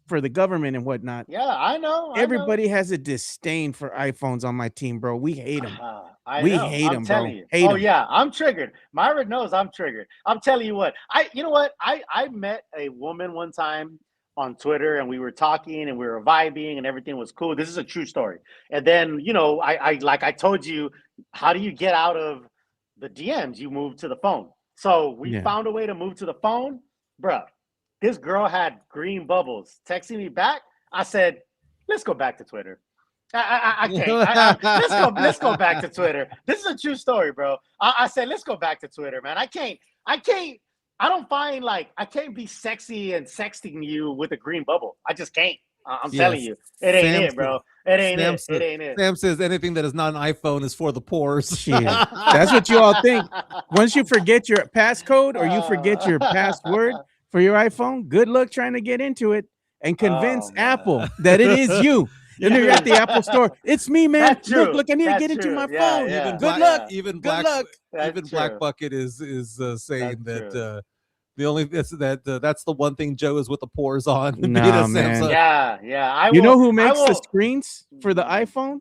for the government and whatnot, Yeah, I know. everybody has a disdain for iPhones on my team, bro. We hate them. We hate 'em, bro. telling you. Hate 'em. Yeah, I'm triggered. Myra knows I'm triggered. I'm telling you what. You know what? I met a woman one time on Twitter and we were talking and we were vibing and everything was cool. This is a true story. And then, I told you, how do you get out of the DMs? You move to the phone. So we found a way to move to the phone, bro. This girl had green bubbles texting me back. I said, let's go back to Twitter. I can't. Let's go back to Twitter. This is a true story, bro. I said, let's go back to Twitter, man. I don't find I can't be sexy and sexting you with a green bubble. I just can't. I'm Yes. telling you, it ain't Sam it, bro. It ain't Sam it. says- It ain't it. Sam says anything that is not an iPhone is for the poor. Shit. That's what you all think. Once you forget your passcode or you forget your password for your iPhone, good luck trying to get into it and convince Oh, man. Apple that it is you. And you're at the Apple store. It's me, man. That's true. Look, I need to That's get into true. my Yeah, phone. yeah. Even Good Black, luck. even Black, luck. That's even Black true. Bucket is saying That's that the only that's the one thing Joe is with the pores on. being Nah, a man. Samsung. Yeah. You know who I makes the will- screens for the iPhone?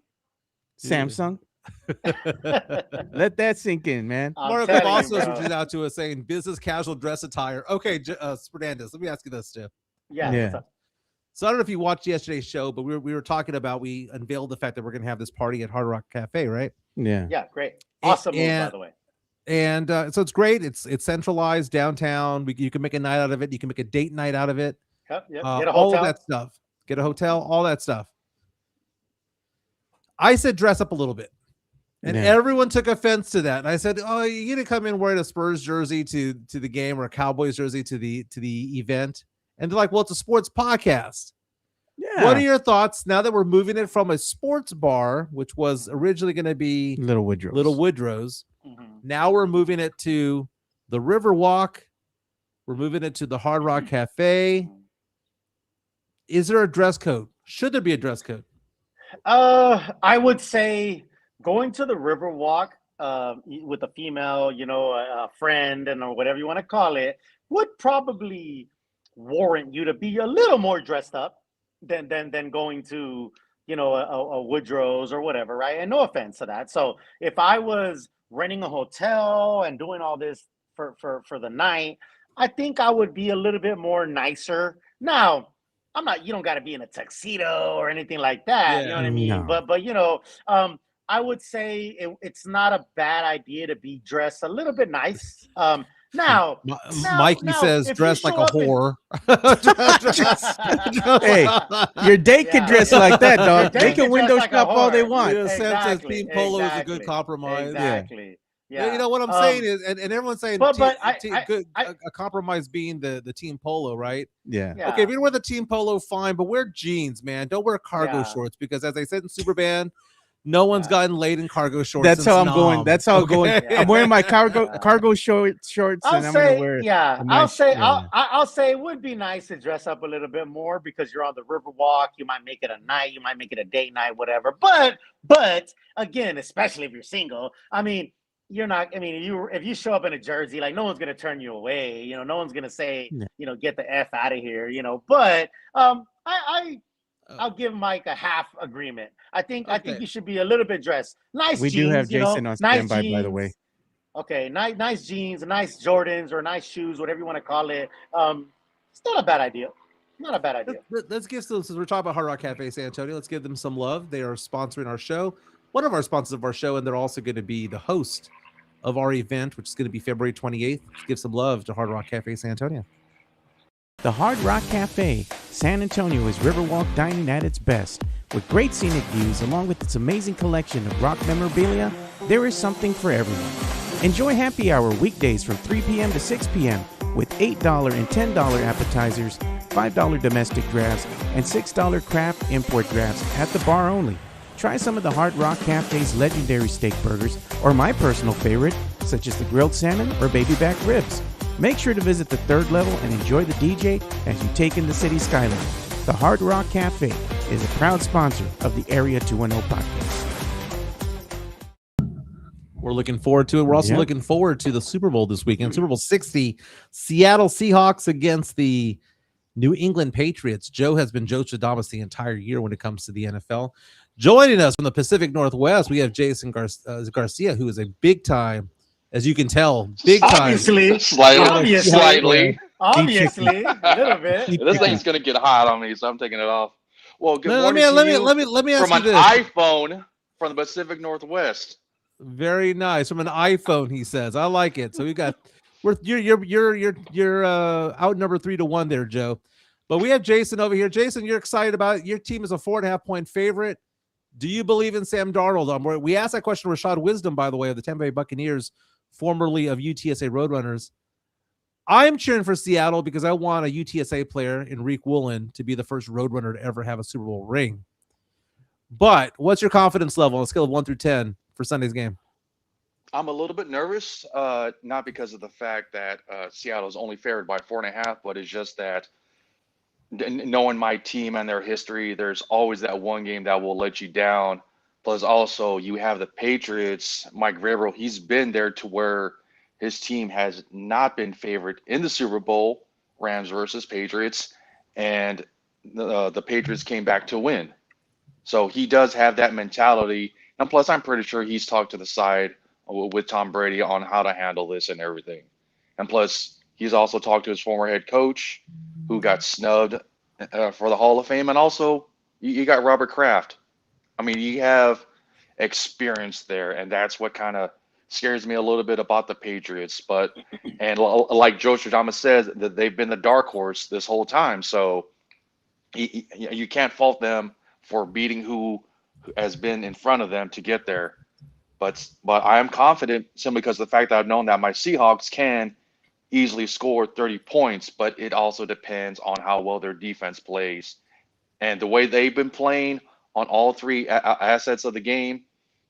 Yeah. Samsung. Let that sink in, man. I'm Mark telling you, also bro. reaches out to us saying business casual dress attire. Okay, Fernandez, let me ask you this, Jeff. Yeah. Yeah. What's up? So I don't know if you watched yesterday's show, but we were talking about, we unveiled the fact that we're going to have this party at Hard Rock Cafe, right? Yeah. Yeah, great. Awesome move, by And- the way. And so it's great. It's centralized downtown. You can make a night out of it. You can make a date night out of it. Yep. Get a All hotel. of that stuff. Get a hotel. All that stuff. I said dress up a little bit, and Yeah. everyone took offense to that. And I said, "Oh, you gonna come in wearing a Spurs jersey to the game or a Cowboys jersey to the event?" And they're like, "Well, it's a sports podcast." Yeah. What are your thoughts now that we're moving it from a sports bar, which was originally going to be Little Woodrow? Little Woodrow's? Mhm. Now we're moving it to the Riverwalk. We're moving it to the Hard Rock Cafe. Is there a dress code? Should there be a dress code? I would say going to the Riverwalk with a female, a friend and or whatever you want to call it, would probably warrant you to be a little more dressed up than going to a Woodrow's or whatever, right? And no offense to that. So if I was renting a hotel and doing all this for the night, I think I would be a little bit more nicer. Now, I'm not, you don't got to be in a tuxedo or anything like that. You know what I mean? No. But I would say it's not a bad idea to be dressed a little bit nice. Now, Mikey now, says if you dress like show a up in- whore. Hey, your date could Yeah, dress yeah. like that, Your dog. date They could can dress window like a shop all they whore. want. Yeah, Sam says Exactly, team polo is a exactly, good compromise. Exactly. Yeah. You know what I'm saying is, and everyone's saying but a compromise being the team polo, right? Yeah. Yeah. Okay, if you wear the team polo, fine, but wear jeans, man. Don't wear cargo Yeah. shorts because, as I said in Superband, no one's Yeah. gotten laid in cargo shorts. That's since how I'm going. Nam, That's how I'm going. okay? Yeah. I'm wearing my Yeah. cargo shorts, I'll and I'm gonna say, wear. yeah. a I'll nice- say, yeah. I'll say it would be nice to dress up a little bit more because you're on the Riverwalk. You might make it a night. You might make it a date night, whatever. But again, especially if you're single, I mean, you're not. I mean, if you show up in a jersey, like no one's gonna turn you away. No one's gonna say, Yeah. get the F out of here. But I'll give Mike a half agreement. I think Okay. you should be a little bit dressed. Nice We jeans, do have Jason on nice standby, by the way. jeans. Okay, nice jeans, nice Jordans or nice shoes, whatever you want to call it. It's not a bad idea. Not a bad idea. Let's give some, since we're talking about Hard Rock Cafe San Antonio, let's give them some love. They are sponsoring our show, one of our sponsors of our show, and they're also going to be the host of our event, which is going to be February 28th. Let's give some love to Hard Rock Cafe San Antonio. The Hard Rock Cafe, San Antonio is Riverwalk dining at its best. With great scenic views, along with its amazing collection of rock memorabilia, there is something for everyone. Enjoy happy hour weekdays from 3 p.m. to 6 p.m. with $8 and $10 appetizers, $5 domestic drafts, and $6 craft import drafts at the bar only. Try some of the Hard Rock Cafe's legendary steak burgers, or my personal favorite, such as the grilled salmon or baby back ribs. Make sure to visit the third level and enjoy the DJ as you take in the city skyline. The Hard Rock Cafe is a proud sponsor of the Area 210 podcast. We're looking forward to it. We're also Yeah. looking forward to the Super Bowl this weekend. Super Bowl 60, Seattle Seahawks against the New England Patriots. Joe has been Joe Chadamas the entire year when it comes to the NFL. Joining us from the Pacific Northwest, we have Jason Garcia, who is a big time, as you can tell, big time. Obviously, Slightly. obviously, obviously, a little bit. This thing's gonna get hot on me, so I'm taking it off. Well, good Let morning to you me ask from you an this. iPhone from the Pacific Northwest. Very nice. From an iPhone, he says. I like it. So we got you're outnumbered 3-1 there, Joe. But we have Jason over here. Jason, you're excited about it. Your team is a 4.5-point favorite. Do you believe in Sam Darnold? We asked that question to Rashad Wisdom, by the way, of the Tampa Bay Buccaneers, formerly of UTSA Roadrunners. I'm cheering for Seattle because I want a UTSA player, Enrique Woolen, to be the first Roadrunner to ever have a Super Bowl ring. But what's your confidence level on a scale of 1 through 10 for Sunday's game? I'm a little bit nervous, not because of the fact that Seattle is only favored by 4.5, but it's just that knowing my team and their history, there's always that one game that will let you down. Plus, also you have the Patriots. Mike Vrabel, he's been there to where his team has not been favored in the Super Bowl, Rams versus Patriots, and the Patriots came back to win. So he does have that mentality. And plus, I'm pretty sure he's talked to the side with Tom Brady on how to handle this and everything. And plus, he's also talked to his former head coach who got snubbed for the Hall of Fame. And also, you got Robert Kraft. I mean, you have experience there, and that's what kind of scares me a little bit about the Patriots. But and like Joe Stradamus says, that they've been the dark horse this whole time. So you can't fault them for beating who has been in front of them to get there. But I am confident simply because of the fact that I've known that my Seahawks can easily score 30 points, but it also depends on how well their defense plays. And the way they've been playing on all three assets of the game,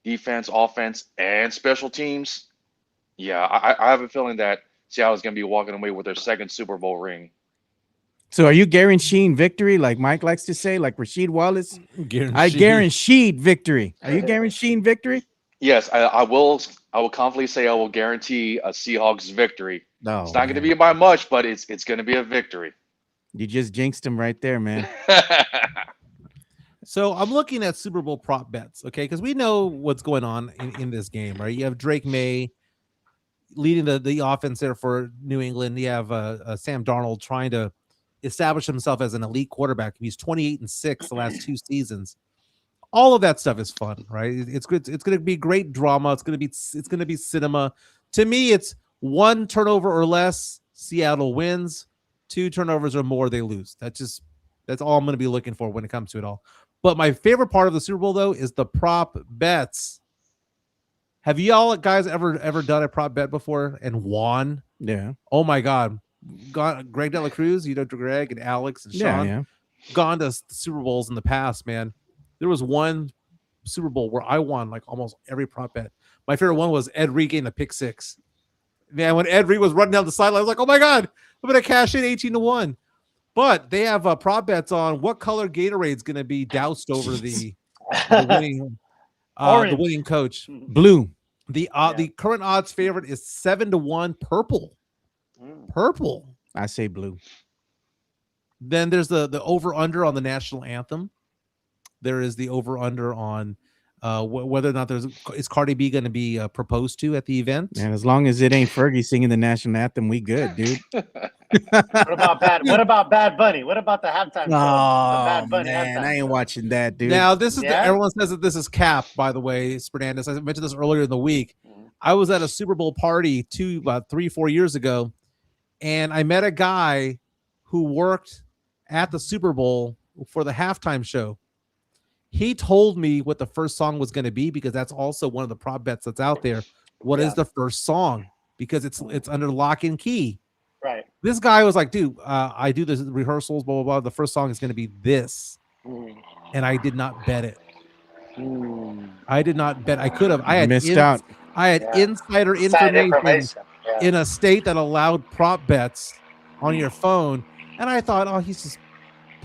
defense, offense, and special teams, yeah, I have a feeling that Seattle's going to be walking away with their second Super Bowl ring. So are you guaranteeing victory, like Mike likes to say, like Rasheed Wallace? I guaranteed victory. Are you guaranteeing victory? Yes, I will. I will confidently say I will guarantee a Seahawks victory. No, It's not going to be by much, but it's going to be a victory. You just jinxed him right there, man. So I'm looking at Super Bowl prop bets, okay? Because we know what's going on in this game, right? You have Drake May leading the offense there for New England. You have Sam Darnold trying to establish himself as an elite quarterback. He's 28-6 the last 2 seasons. All of that stuff is fun, right? It's good. It's going to be great drama. It's going to be cinema. To me, it's 1 turnover or less, Seattle wins. 2 turnovers or more, they lose. That's all I'm going to be looking for when it comes to it all. But my favorite part of the Super Bowl, though, is the prop bets. Have y'all guys ever done a prop bet before and won? Yeah. Oh my God. Greg Dela Cruz, Greg and Alex and Sean, gone to Super Bowls in the past, man. There was one Super Bowl where I won like almost every prop bet. My favorite one was Ed Reed getting a pick 6. Man, when Ed Reed was running down the sideline, I was like, oh my God, I'm going to cash in 18-1. But they have prop bets on what color Gatorade's going to be doused over the winning coach. Blue. The current odds favorite is 7-1 purple. Purple. I say blue. Then there's the over under on the national anthem. There is the over under on whether or not is Cardi B going to be proposed to at the event. And as long as it ain't Fergie singing the national anthem, we good, dude. What about Bad Bunny? What about the halftime show? Oh, Bad Bunny man, halftime I ain't watching that, dude. Now this is everyone says that this is cap. By the way, Spernandez, I mentioned this earlier in the week. I was at a Super Bowl party about 3-4 years ago, and I met a guy who worked at the Super Bowl for the halftime show. He told me what the first song was going to be because that's also one of the prop bets that's out there. What is the first song? Because it's under lock and key. Right. This guy was like, dude, I do the rehearsals, blah, blah, blah. The first song is going to be this. And I did not bet it. I did not bet. I could have. I had missed out. I had insider information in a state that allowed prop bets on your phone. And I thought, oh, he's just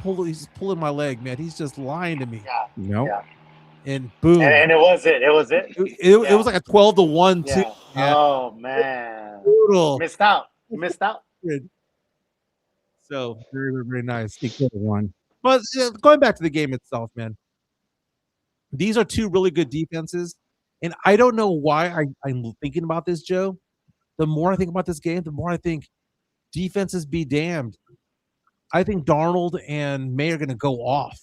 pulling my leg, man. He's just lying to me. Yeah. Nope. Yeah. And boom. And it was it. It was it. It was like a 12-1 too. Yeah. Oh man. Brutal. Missed out. So very, very, very nice. He could have won. But going back to the game itself, man, these are 2 really good defenses. And I don't know why I'm thinking about this, Joe. The more I think about this game, the more I think defenses be damned. I think Darnold and May are going to go off.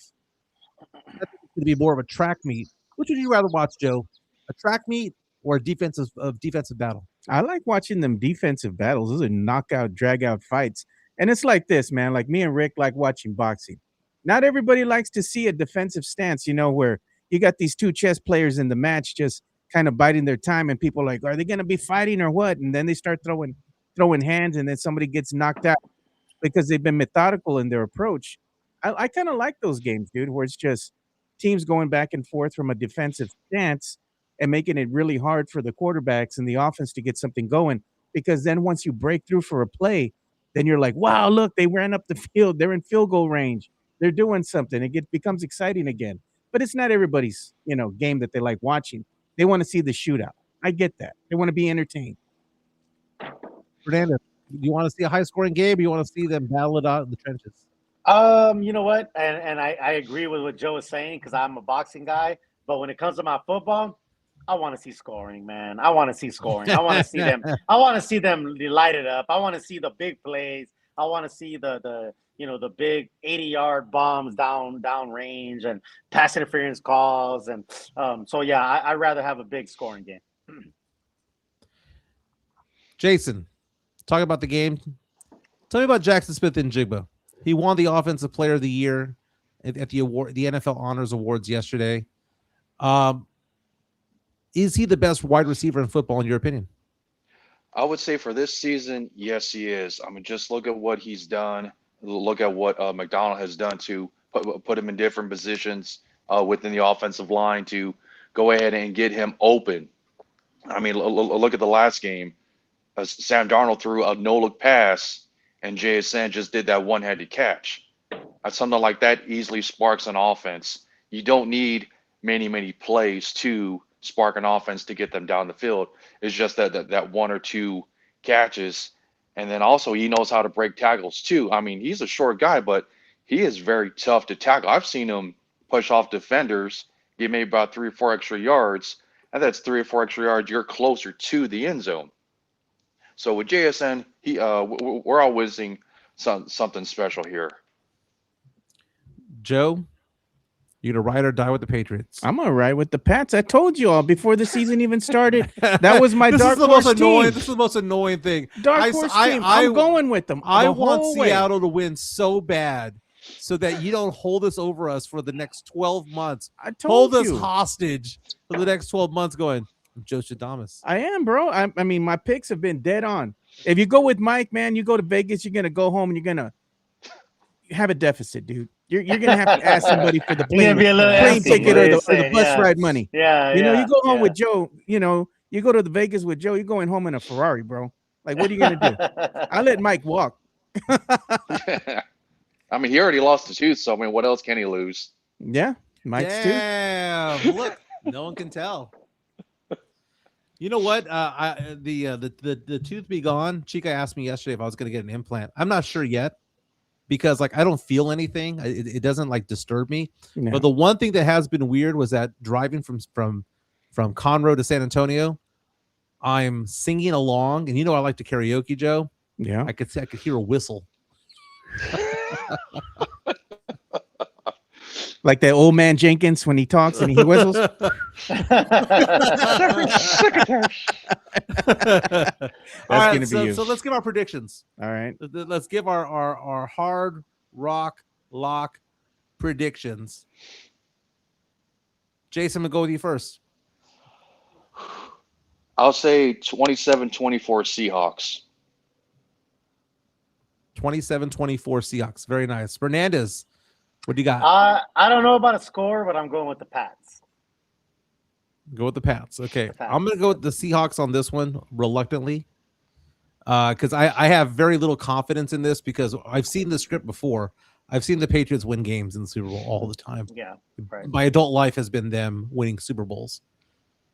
I think it's going to be more of a track meet. Which would you rather watch, Joe? A track meet or a defensive battle? I like watching them defensive battles. Those are knockout, drag-out fights. And it's like this, man. Like me and Rick like watching boxing. Not everybody likes to see a defensive stance, where you got these 2 chess players in the match just kind of biding their time, and people are like, are they going to be fighting or what? And then they start throwing throwing hands and then somebody gets knocked out because they've been methodical in their approach. I kind of like those games, dude, where it's just teams going back and forth from a defensive stance and making it really hard for the quarterbacks and the offense to get something going. Because then once you break through for a play, then you're like, wow, look, they ran up the field. They're in field goal range. They're doing something. It becomes exciting again. But it's not everybody's, game that they like watching. They want to see the shootout. I get that. They want to be entertained. Fernando, do you want to see a high scoring game or you want to see them battle it out in the trenches? You know what? And I agree with what Joe is saying because I'm a boxing guy. But when it comes to my football, I want to see scoring, man. I want to see scoring. I want to see them. I want to see them light it up. I want to see the big plays. I want to see the big 80-yard bombs down range and pass interference calls. And so yeah, I'd rather have a big scoring game. Jason, talk about the game. Tell me about Jackson Smith-Njigba. He won the Offensive Player of the Year at the NFL Honors Awards yesterday. Is he the best wide receiver in football, in your opinion? I would say for this season, yes, he is. I mean, just look at what he's done. Look at what McDonald has done to put him in different positions within the offensive line to go ahead and get him open. I mean, look at the last game. Sam Darnold threw a no-look pass, and JSN just did that one-handed catch. Something like that easily sparks an offense. You don't need many plays to spark an offense to get them down the field. It's just that one or two catches. And then also he knows how to break tackles too. I mean, he's a short guy, but he is very tough to tackle. I've seen him push off defenders, get maybe about 3 or 4 extra yards, and that's 3 or 4 extra yards. You're closer to the end zone. So with JSN, we're all witnessing something special here. Joe, you gonna ride or die with the Patriots? I'm gonna ride with the Pats. I told you all before the season even started. That was my dark horse team. This is the most annoying thing. Dark horse team. I'm going with them. I want Seattle to win so bad, so that you don't hold us over us for the next 12 months. I told hold you. us hostage for the next 12 months. Going, I'm Joe Shadamas. I am, bro. I mean, my picks have been dead on. If you go with Mike, man, you go to Vegas, you're gonna go home and you're gonna have a deficit, dude. You're gonna have to ask somebody for the plane ticket or the bus ride money. Yeah, you go home with Joe. You go to the Vegas with Joe. You're going home in a Ferrari, bro. Like, what are you gonna do? I let Mike walk. I mean, he already lost a tooth, so I mean, what else can he lose? Yeah, Mike's tooth. Damn, look, no one can tell. You know what? The tooth be gone. Chica asked me yesterday if I was gonna get an implant. I'm not sure yet. Because I don't feel anything. It doesn't disturb me. No. But the one thing that has been weird was that driving from Conroe to San Antonio, I'm singing along, and I like to karaoke, Joe. Yeah, I could hear a whistle. Like that old man Jenkins when he talks and he whistles. That's gonna be you. So let's give our predictions. All right. Let's give our hard rock lock predictions. Jason, I'm gonna go with you first. I'll say 27-24 Seahawks. 27-24 Seahawks. Very nice. Fernandez, what do you got? I don't know about a score, but I'm going with the Pats. Go with the Pats. Okay. I'm going to go with the Seahawks on this one reluctantly because I have very little confidence in this because I've seen the script before. I've seen the Patriots win games in the Super Bowl all the time. Yeah, right. My adult life has been them winning Super Bowls.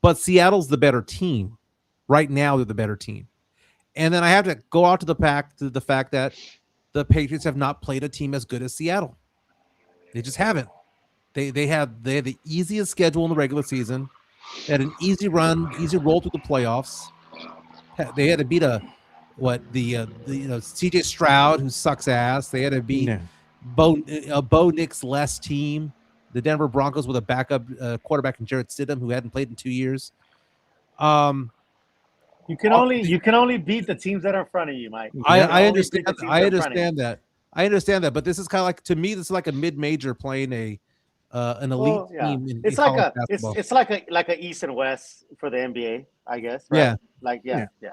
But Seattle's the better team. Right now, they're the better team. And then I have to go out to the fact that the Patriots have not played a team as good as Seattle. They just haven't. They had the easiest schedule in the regular season. They had an easy roll through the playoffs. They had to beat CJ Stroud, who sucks ass. They had to beat Bo Nix less team. The Denver Broncos with a backup quarterback in Jarrett Stidham, who hadn't played in 2 years. You can only beat the teams that are in front of you, Mike. I understand. I understand that. I understand that, but this is kind of to me, this is like a mid-major playing an elite team. It's like a East and West for the NBA, I guess. Right? Yeah. Yeah.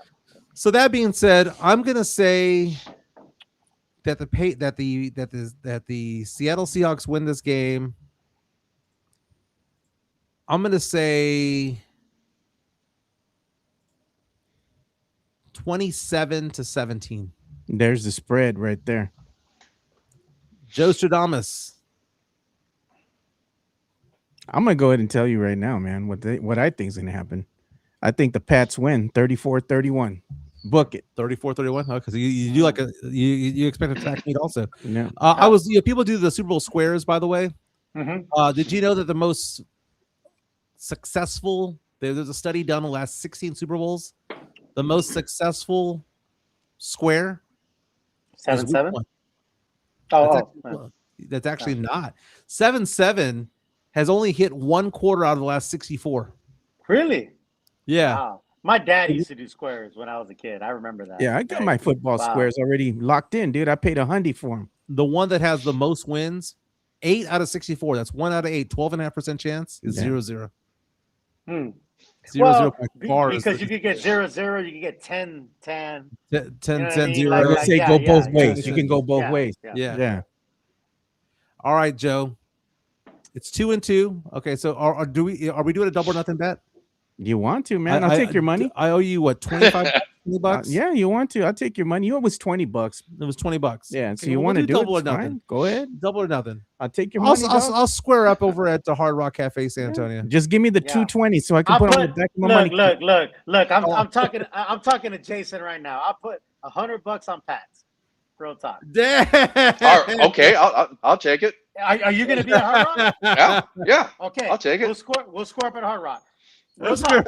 So that being said, I'm gonna say that the Seattle Seahawks win this game. I'm gonna say 27-17. There's the spread right there. Joe Stradamus. I'm gonna go ahead and tell you right now, man, what I think is gonna happen. I think the Pats win 34-31. Book it. 34-31. Oh, because you do like you expect a track meet also. Yeah. I was people do the Super Bowl squares, by the way. Mhm. Did you know that the most successful there's a study done in the last 16 Super Bowls? The most successful square is 7-7. week one. Oh, That's actually not 7-7 has only hit one quarter out of the last 64. really? Yeah. Wow. My dad used to do squares when I was a kid. I remember that. Yeah, I got my football Wow. squares already locked in, dude. I paid $100 for them. The one that has the most wins, 8 out of 64. That's 1 out of 8. 12.5% chance is Yeah. 0-0. Hmm. 0-0 by far is Because you could get 0-0, you could get 10-10. 10 You know what I 10 mean? 0. Like- Let's say yeah, go yeah, both yeah, ways. yeah. You can go both ways. Yeah. Yeah. All right, Joe. It's 2-2. Okay, so are we doing a double or nothing bet? You want to, man? I'll take your money. I owe you what, 25 $20? Yeah, you want to? I'll take your money. You owe us $20. It was $20. Yeah, so Okay, you well, want to we'll do double it? or It's nothing. fine. Go ahead. Double or nothing. I'll take your money. dog. I'll square up over at the Hard Rock Cafe, San Yeah. Antonio. Just give me the Yeah. 220 so I can I'll put on put, the back of my money. look. I'm talking to Jason right now. I'll put $100 on Pats. Real talk. Damn. All right, okay, I'll take it. Are you gonna be at Hard Rock? Yeah. Okay, I'll take it. We'll score up at Hard Rock. Real Let's talk.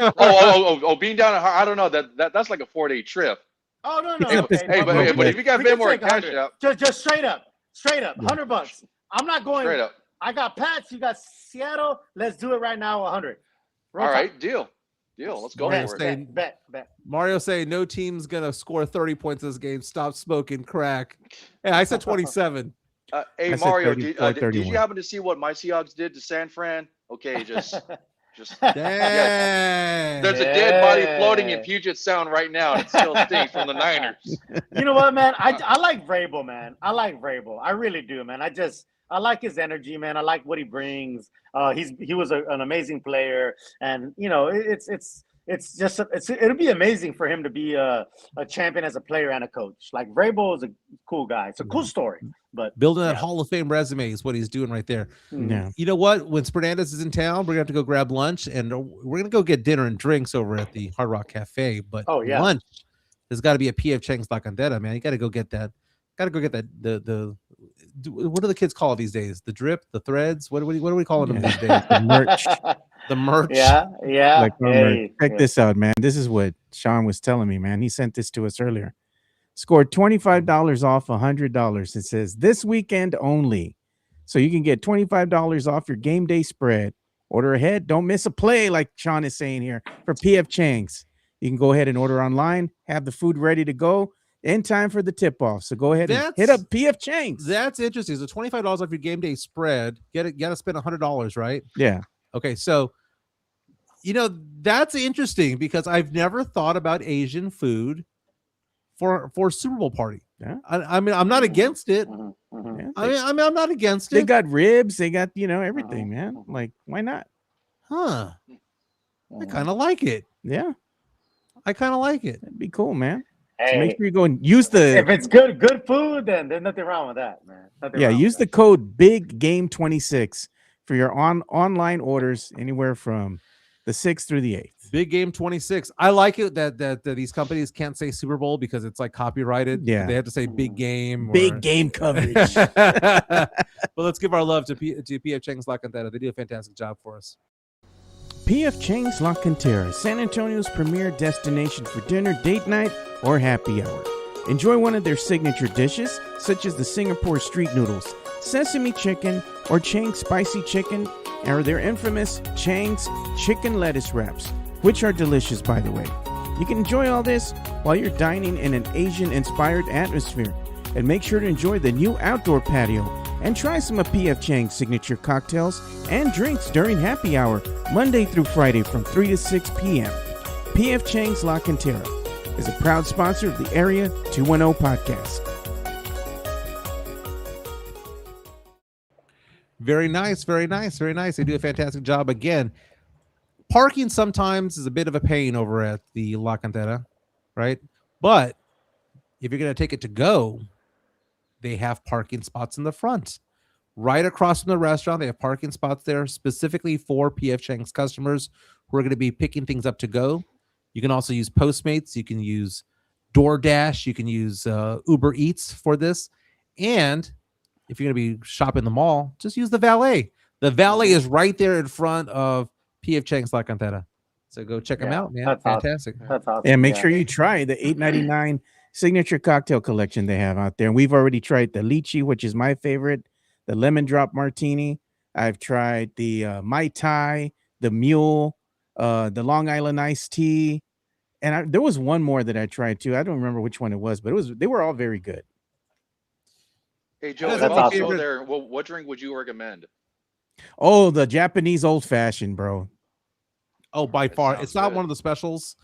go. Being down at I don't know that's like a 4-day trip. Oh no. It's up to Okay. Hey, but Okay. if you got a We bit can more take cash 100. out, Just straight up, $100. I'm not going. straight up. I got Pats. You got Seattle. Let's do it right now. 100. Real All talk. right, deal. Let's go Mario for it. State. Bet. Mario say no team's gonna score 30 points this game. Stop smoking crack. Hey, I said 27. Hey I said Mario, 34, did 31. you happen to see what my Seahawks did to San Fran? Okay, just Damn. there's a dead body floating in Puget Sound right now, and it still stinks from the Niners. You know what, man? I like Vrabel, man. I like Vrabel. I really do, man. I like his energy, man. I like what he brings. He was an amazing player, and you know, it'll be amazing for him to be a champion as a player and a coach. Like Vrabel is a cool guy. It's a cool story. But Building that Hall of Fame resume is what he's doing right there. Yeah. You know what? When Spernandez is in town, we're gonna have to go grab lunch, and we're gonna go get dinner and drinks over at the Hard Rock Cafe. But lunch, there's got to be a P.F. Chang's La Candela, man. You got to go get that. Got to go get that. What do the kids call it these days? The drip, the threads. What are we calling them these days? The merch. The merch. Yeah. Like our merch. Check yeah. this out, man. This is what Sean was telling me, man. He sent this to us earlier. Scored $25 off $100. It says this weekend only. So you can get $25 off your game day spread. Order ahead. Don't miss a play, like Sean is saying here, for PF Chang's. You can go ahead and order online, have the food ready to go in time for the tip-off. So go ahead and hit up PF Chang's. That's interesting. So $25 off your game day spread. Got to spend $100, right? Yeah. Okay, so that's interesting because I've never thought about Asian food for a Super Bowl party. Yeah. I mean, I'm not against it. Yeah, I'm not against it. They got ribs. They got, everything, man. Like, why not? Huh. I kind of like it. Yeah. I kind of like it. That'd be cool, man. So Hey, make sure you go and use the if it's good food, then there's nothing wrong with that, man. use the code BIGGAME26 for your online orders anywhere from the 6th through the 8th. Big Game 26. I like it that these companies can't say Super Bowl because it's like copyrighted. Yeah. They have to say Big Game. Big game coverage. But let's give our love to PF Chang's La Cantera. They do a fantastic job for us. PF Chang's La Cantera, San Antonio's premier destination for dinner, date night, or happy hour. Enjoy one of their signature dishes, such as the Singapore street noodles, sesame chicken, or Chang's spicy chicken, or their infamous Chang's chicken lettuce wraps, which are delicious, by the way. You can enjoy all this while you're dining in an Asian-inspired atmosphere. And make sure to enjoy the new outdoor patio and try some of PF Chang's signature cocktails and drinks during happy hour, Monday through Friday from 3 to 6 p.m. PF Chang's La Cantera, is a proud sponsor of the Area 210 podcast. Very nice, very nice, very nice. They do a fantastic job. Again, parking sometimes is a bit of a pain over at the La Cantera, right? But if you're going to take it to go, they have parking spots in the front. Right across from the restaurant, they have parking spots there specifically for PF Chang's customers who are going to be picking things up to go. You can also use Postmates. You can use DoorDash. You can use Uber Eats for this. And if you're going to be shopping the mall, just use the valet. The valet is right there in front of PF Chang's La Cantera. So go check them out, man. That's Fantastic. Awesome. That's awesome. And make sure you try the $8.99 signature cocktail collection they have out there. And we've already tried the lychee, which is my favorite, the lemon drop martini. I've tried the Mai Tai, the mule, the Long Island iced tea. And there was one more that I tried too. I don't remember which one it was, but they were all very good. Hey, Joe, That's if you awesome. go there, what drink would you recommend? Oh, the Japanese old fashioned, bro. Oh, by That far. sounds It's not good. one of the specials,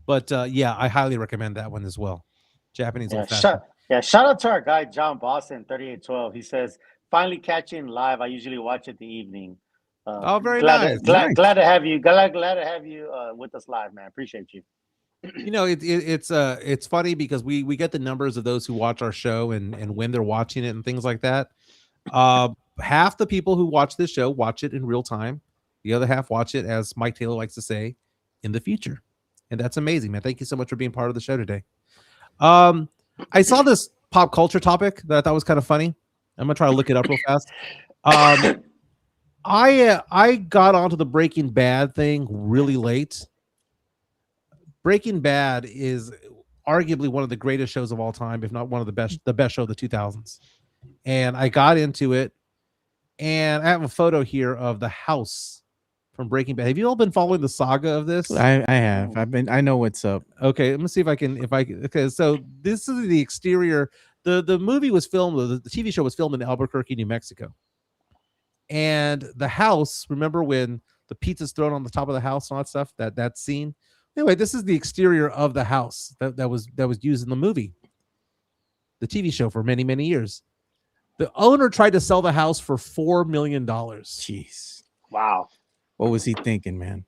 but yeah, I highly recommend that one as well. Japanese Yeah, old fashioned. shout out to our guy John Boston, 3812. He says, finally catching live. I usually watch it the evening. Oh, very glad nice. glad to have you. Glad to have you with us live, man. Appreciate you. You know, it's funny because we get the numbers of those who watch our show and when they're watching it and things like that. Half the people who watch this show watch it in real time. The other half watch it, as Mike Taylor likes to say, in the future. And that's amazing, man. Thank you so much for being part of the show today. I saw this pop culture topic that I thought was kind of funny. I'm gonna try to look it up real fast. I got onto the Breaking Bad thing really late. Breaking Bad is arguably one of the greatest shows of all time, if not one of the best show of the 2000s. And I got into it, and I have a photo here of the house from Breaking Bad. Have you all been following the saga of this? I have. I know what's up. Okay, let me see if I can. Okay, so this is the exterior. The movie was filmed. The TV show was filmed in Albuquerque, New Mexico. And the house. Remember when the pizza's thrown on the top of the house and all that stuff? That scene. Anyway, this is the exterior of the house that was used in the movie, the TV show, for many, many years. The owner tried to sell the house for $4 million. Jeez. Wow. What was he thinking, man?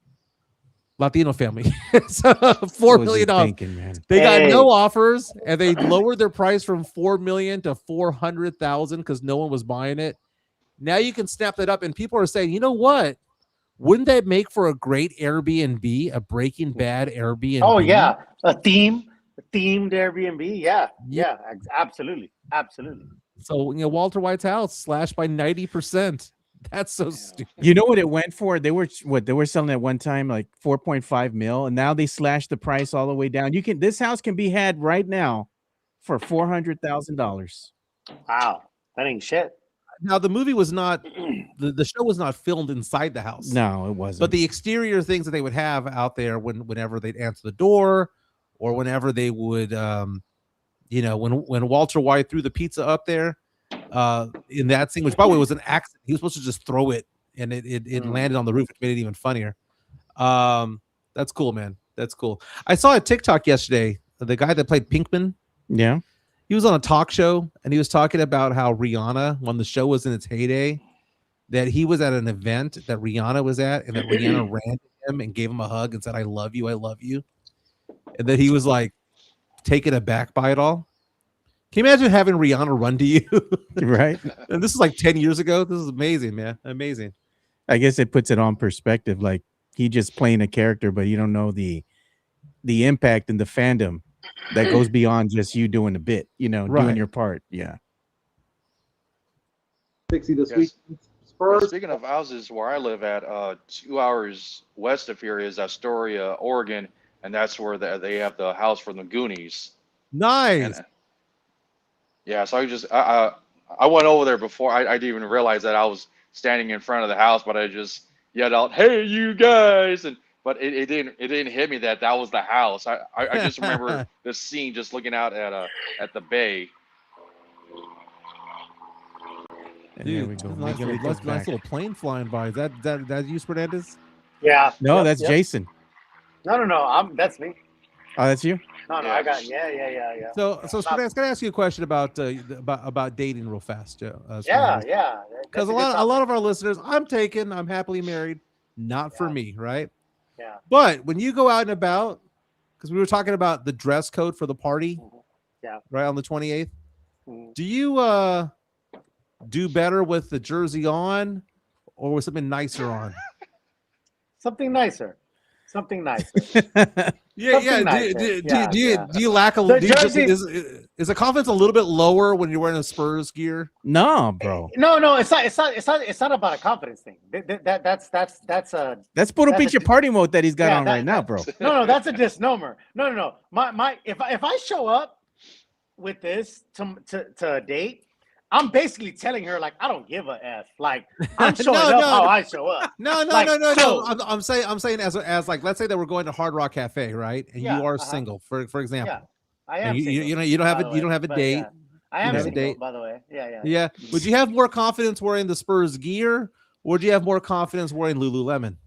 Latino family. So What $4 was he million. thinking, man? They got Hey. no offers, and they lowered their price from $4 million to $400,000 because no one was buying it. Now you can snap that up, and people are saying, you know what? Wouldn't that make for a great Airbnb, a Breaking Bad Airbnb? Oh yeah, a themed Airbnb. Yeah, absolutely. So Walter White's house slashed by 90%. That's so stupid. You know what it went for? They were selling at one time like 4.5 mil, and now they slashed the price all the way down. This house can be had right now for $400,000. Wow, that ain't shit. Now the movie was not the show was not filmed inside the house. No, it wasn't. But the exterior things that they would have out there whenever they'd answer the door, or whenever they would when Walter White threw the pizza up there in that scene, which by the way was an accident. He was supposed to just throw it, and it landed on the roof, which made it even funnier. That's cool, man. That's cool. I saw a TikTok yesterday. The guy that played Pinkman, yeah. he was on a talk show, and he was talking about how Rihanna, when the show was in its heyday, that he was at an event that Rihanna was at, and that Rihanna ran to him and gave him a hug and said, I love you. And that he was like taken aback by it all. Can you imagine having Rihanna run to you? Right. And this is like 10 years ago. This is amazing, man. Amazing. I guess it puts it on perspective. Like he just playing a character, but you don't know the impact and the fandom that goes beyond just you doing a bit, Right. doing your part. Yeah. 60 this Yes. week. Spurs. Speaking of houses, where I live at, 2 hours west of here is Astoria, Oregon, and that's where they have the house from the Goonies. Nice. And, yeah, so I went over there before I didn't even realize that I was standing in front of the house, but I just yelled out, "Hey, you guys!" But it didn't hit me that was the house. I just remember the scene, just looking out at the bay. And there we Dude, go. nice, Miguel little, goes back. nice little plane flying by. Is that you, Fernandez? Yeah. No, Yep, that's yep. Jason. No. That's me. Oh, that's you? No, Yeah. I got yeah. So Yeah, Spernandez, can I ask you a question about dating real fast, Joe? yeah. Because That's a good topic. lot of our listeners, I'm happily married, not for Yeah. me, right? Yeah. But when you go out and about, because we were talking about the dress code for the party, Yeah. right on the 28th, Mhm. do you do better with the jersey on or with something nicer on? Something nicer. Something nicer. Yeah, Something yeah. nicer. Yeah. Do you lack a The do you just, jersey- is the confidence a little bit lower when you're wearing a Spurs gear? No, bro. No, it's not about a confidence thing. That's a That's Puro That's a- Picture party mode that he's got Yeah, on that- right now, that- bro. no, that's a misnomer. No. My if I show up with this to a date, I'm basically telling her like I don't give a f. Like I'm showing up how I show up. No. So- I'm saying as like, let's say that we're going to Hard Rock Cafe, right? And Yeah, you are uh-huh. single, for example. Yeah, I And am. you single, you don't have by a the you don't way, have a but date. yeah. I am have a single, date. by the way. Yeah. Yeah. Would you have more confidence wearing the Spurs gear, or would you have more confidence wearing Lululemon?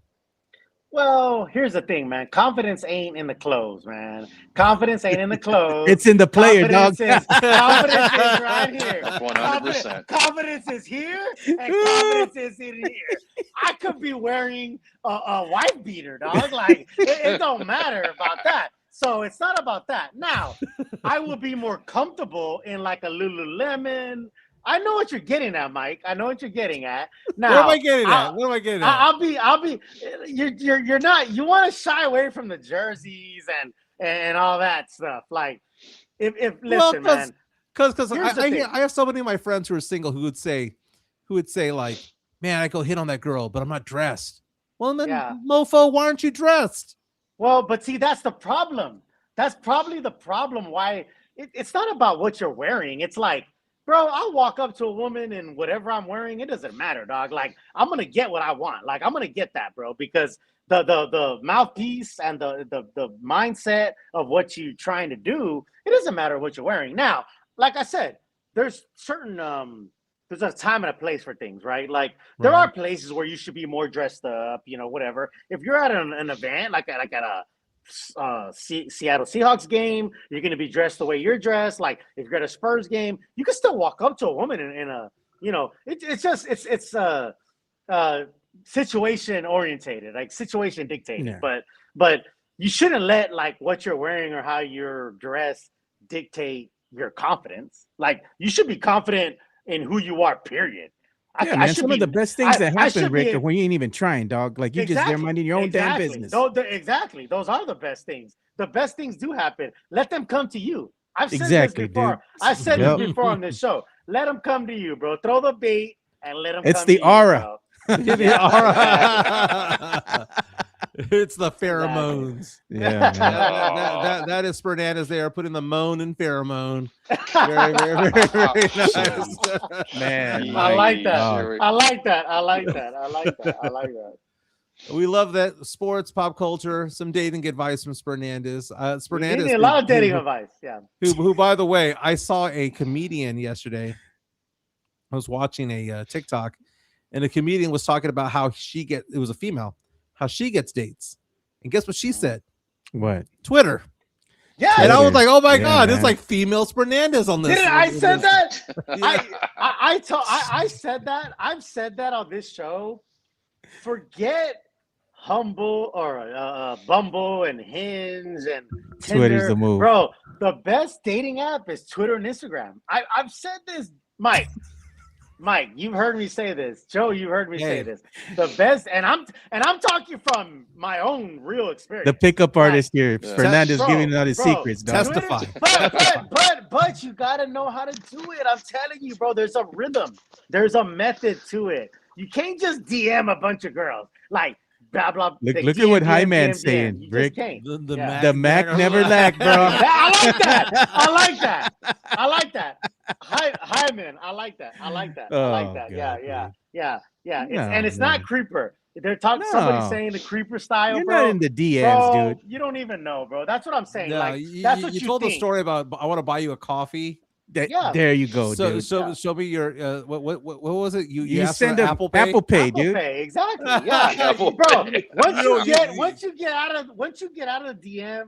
Well, here's the thing, man. Confidence ain't in the clothes, man. Confidence ain't in the clothes. It's in the player, dog. Confidence is right here. 100%. Confidence is here, and confidence is in here. I could be wearing a wife beater, dog. Like it don't matter about that. So it's not about that. Now, I will be more comfortable in like a Lululemon. I know what you're getting at, Mike. I know what you're getting at. Now, What am I getting at? What am I getting at? I'll be. You're not. You want to shy away from the jerseys and all that stuff. Like, if listen, man. Because Here's the thing. I have so many of my friends who are single who would say like, man, I go hit on that girl, but I'm not dressed. Well, then, Yeah. mofo, why aren't you dressed? Well, but see, that's the problem. That's probably the problem. Why it's not about what you're wearing. It's like, bro, I'll walk up to a woman and whatever I'm wearing, it doesn't matter, dog. Like, I'm gonna get what I want. Like, I'm gonna get that, bro, because the mouthpiece and the mindset of what you're trying to do, it doesn't matter what you're wearing. Now, like I said, there's certain there's a time and a place for things, right? Like there are places where you should be more dressed up, whatever. If you're at an event, like at a Seattle Seahawks game, you're going to be dressed the way you're dressed. Like if you're at a Spurs game, you can still walk up to a woman in a, it's situation orientated, like situation dictated. Yeah. But you shouldn't let like what you're wearing or how you're dressed dictate your confidence. Like you should be confident in who you are, period. Yeah, man, some of the best things that I happen, should Rick, be- are when you ain't even trying, dog. Like you just there minding your own damn business. Exactly. Those are the best things. The best things do happen. Let them come to you. I've said Exactly, this before. dude. I've said Yep. this before on this show. Let them come to you, bro. Throw the bait and let them It's come the to aura. you, bro. It's the pheromones. Yeah, man. That is Fernandez there putting the moan and pheromone. Very nice. Man, I like that. Oh. I like that. We love that sports, pop culture, some dating advice from Fernandez. We need a lot of dating advice. Yeah. Who, by the way, I saw a comedian yesterday. I was watching a TikTok, and the comedian was talking about how it was a female, how she gets dates. And guess what she said? What? Twitter. Yeah. And I was like, oh my Yeah, God, man. it's like female Fernandez on this. Didn't I said that? Yeah. I said that. I've said that on this show. Forget Humble or Bumble and Hinge and Tinder. Twitter's the move. Bro, the best dating app is Twitter and Instagram. I've said this, Mike. Mike, you've heard me say this. Joe, you've heard me say this. The best, and I'm talking from my own real experience. The pickup artist here, Yeah. Fernandez, Bro, giving out his bro, secrets, dog. Testify. But you gotta know how to do it. I'm telling you, bro. There's a rhythm. There's a method to it. You can't just DM a bunch of girls like blah blah. Look like, at what DM, High DM, Man's DM. saying, You just Rick. can't. The Yeah. The Mac never lack, bro. I like that. I like that. Hi, man. I like that. Oh, Yeah. God, It's No, not man. creeper. They're talking. Somebody No. saying the creeper style, You're bro. not in the DMs, Bro, dude. you don't even know, bro. That's what I'm saying. No, like you, that's you- what you you told the think. story about I want to buy you a coffee. Yeah. There you go, So dude. show me your what was it? You asked send for a Apple Pay. Apple Pay, Apple dude. Pay, exactly. Yeah, Apple bro. Pay. Once You know, you get out of the DM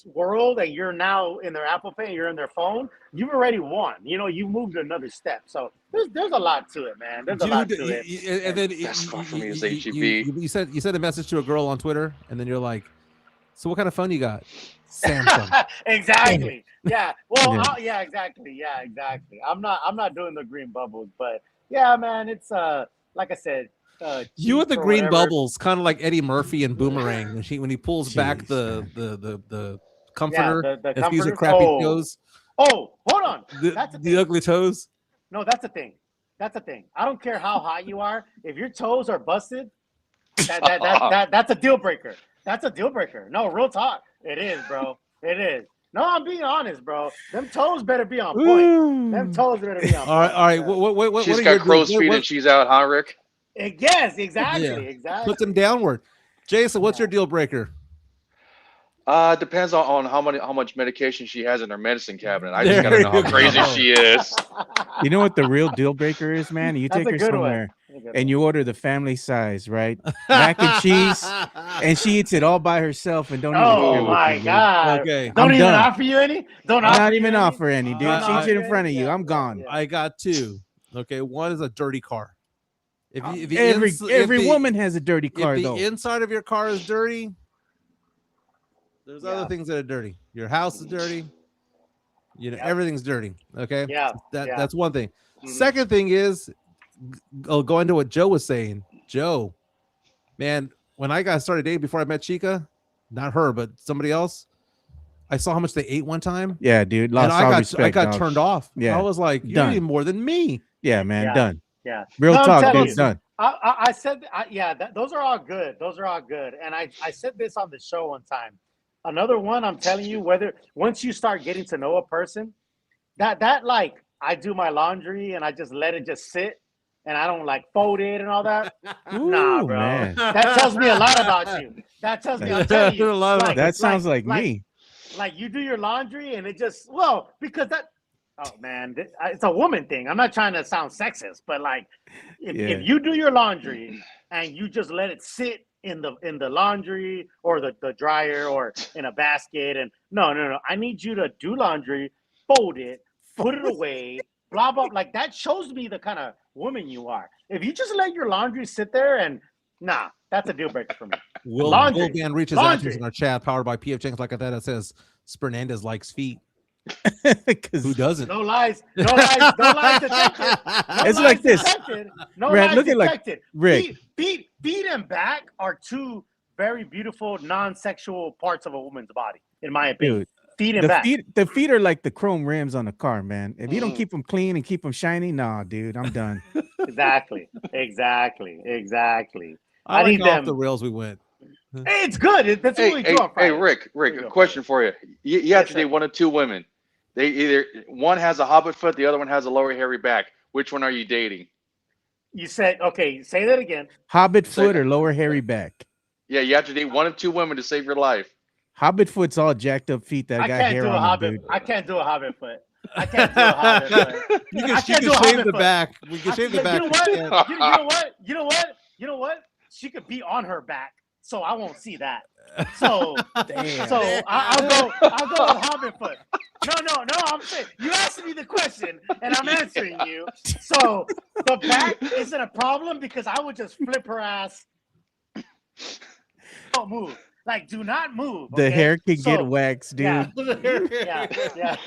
world and you're now in their Apple Pay, you're in their phone, you've already won. You know, you moved another step. So there's a lot to it, man. There's a lot to it. And then Best spot for me is you, HEB. you sent a message to a girl on Twitter, and then you're like, "So what kind of phone you got?" Samsung. Exactly. Yeah. Well, Yeah. yeah, exactly. Yeah, exactly. I'm not doing the green bubbles, but yeah, man, it's like I said, You with the cheap or green whatever. bubbles, kind of like Eddie Murphy in Boomerang when he pulls back Jeez, the comforter the as he's a comforter? crappy Oh. toes, Oh, hold on. That's the ugly toes. No, that's the thing. That's the thing. I don't care how hot you are. If your toes are busted, that's a deal breaker. That's a deal breaker. No, real talk. It is, bro. It is. No, I'm being honest, bro. Them toes better be on point. Them toes better be on point. All right. Yeah. What She's are got your crow's deals? feet and she's out, huh, Rick? Yes, exactly. Yeah. Exactly. Put them downward. Jason, what's your deal breaker? Depends on how much medication she has in her medicine cabinet. I just There gotta know you how crazy go. she is. You know what the real deal breaker is, man? You That's take a her good one. somewhere That's a good and one. you order the family size, right? Mac and cheese, and she eats it all by herself and don't even Oh share with my you, dude. God. Okay. Don't I'm even done. offer you any? Don't I'm offer not you even any? offer any, dude. Don't She eats offer it in any? front of you. Yeah, I'm gone. yeah. I got two. Okay, one is a dirty car. If the Every if the- woman has a dirty car, if though. the inside of your car is dirty, there's other Yeah. things that are dirty. Your house is dirty. You know, Yep. everything's dirty. Okay. Yeah. yeah. That's one thing. Mhm. Second thing is, going to what Joe was saying. Joe, man, when I got started dating before I met Chica, not her, but somebody else, I saw how much they ate one time. Yeah, dude. Lost And all I respect. got dog. turned off. Yeah. I was like, you're Done. eating more than me. Yeah, man. Yeah. Done. Yeah. Real No, I'm talk, telling dude. you. Done. I said, those are all good. Those are all good. And I said this on the show one time. Another one, I'm telling you, whether once you start getting to know a person, that like I do my laundry and I just let it just sit and I don't like fold it and all that. Nah, Ooh, bro. man. That tells me a lot about you. That tells me, I'm telling you. A lot of- like- That sounds like- like me. Like you do your laundry and it just, well, because that, oh man, it's a woman thing. I'm not trying to sound sexist, but like Yeah. if you do your laundry and you just let it sit in the laundry or the dryer or in a basket and no, I need you to do laundry, fold it, put it away, blah blah, like that shows me the kind of woman you are. If you just let your laundry sit there and nah, that's a deal breaker for me. Will Laundry. Van reaches out to us Laundry. in our chat, powered by PF Jenkins, like that. It says Spernandez likes feet. 'Cause Who doesn't? No lies, no lies, no lies detected. No It's lies like this. detected. No Red, lies look at like detected. Rick. Feet and back are two very beautiful non-sexual parts of a woman's body, in my opinion. Dude, Feet and back. the feet are like the chrome rims on a car, man. If you don't Mm. keep them clean and keep them shiny, nah, dude, I'm done. Exactly. I I like need off them. the rails we went. Hey, it's good. That's what we do on Hey, Friday. Rick, There you a go. question for you. You have Yes, to sir. date one of two women. They either one has a hobbit foot, the other one has a lower hairy back. Which one are you dating? You said, okay, say that again. Hobbit Say- foot or lower hairy back. Yeah, you have to date one of two women to save your life. Hobbit foot's all jacked up feet that I got can't hair do a on them, hobbit. dude. I can't do a hobbit foot. I can't do a hobbit foot. You I can, can't do a shave hobbit the foot. back. We can shave the You back. know what? You know what? You know what? You know what? She could be on her back, so I won't see that. So, Damn. so I'll go with hobbit foot. No. I'm saying you asked me the question, and I'm answering you. So the back isn't a problem because I would just flip her ass. Don't move. Like, do not move. The okay? hair can get So, waxed, dude. Yeah.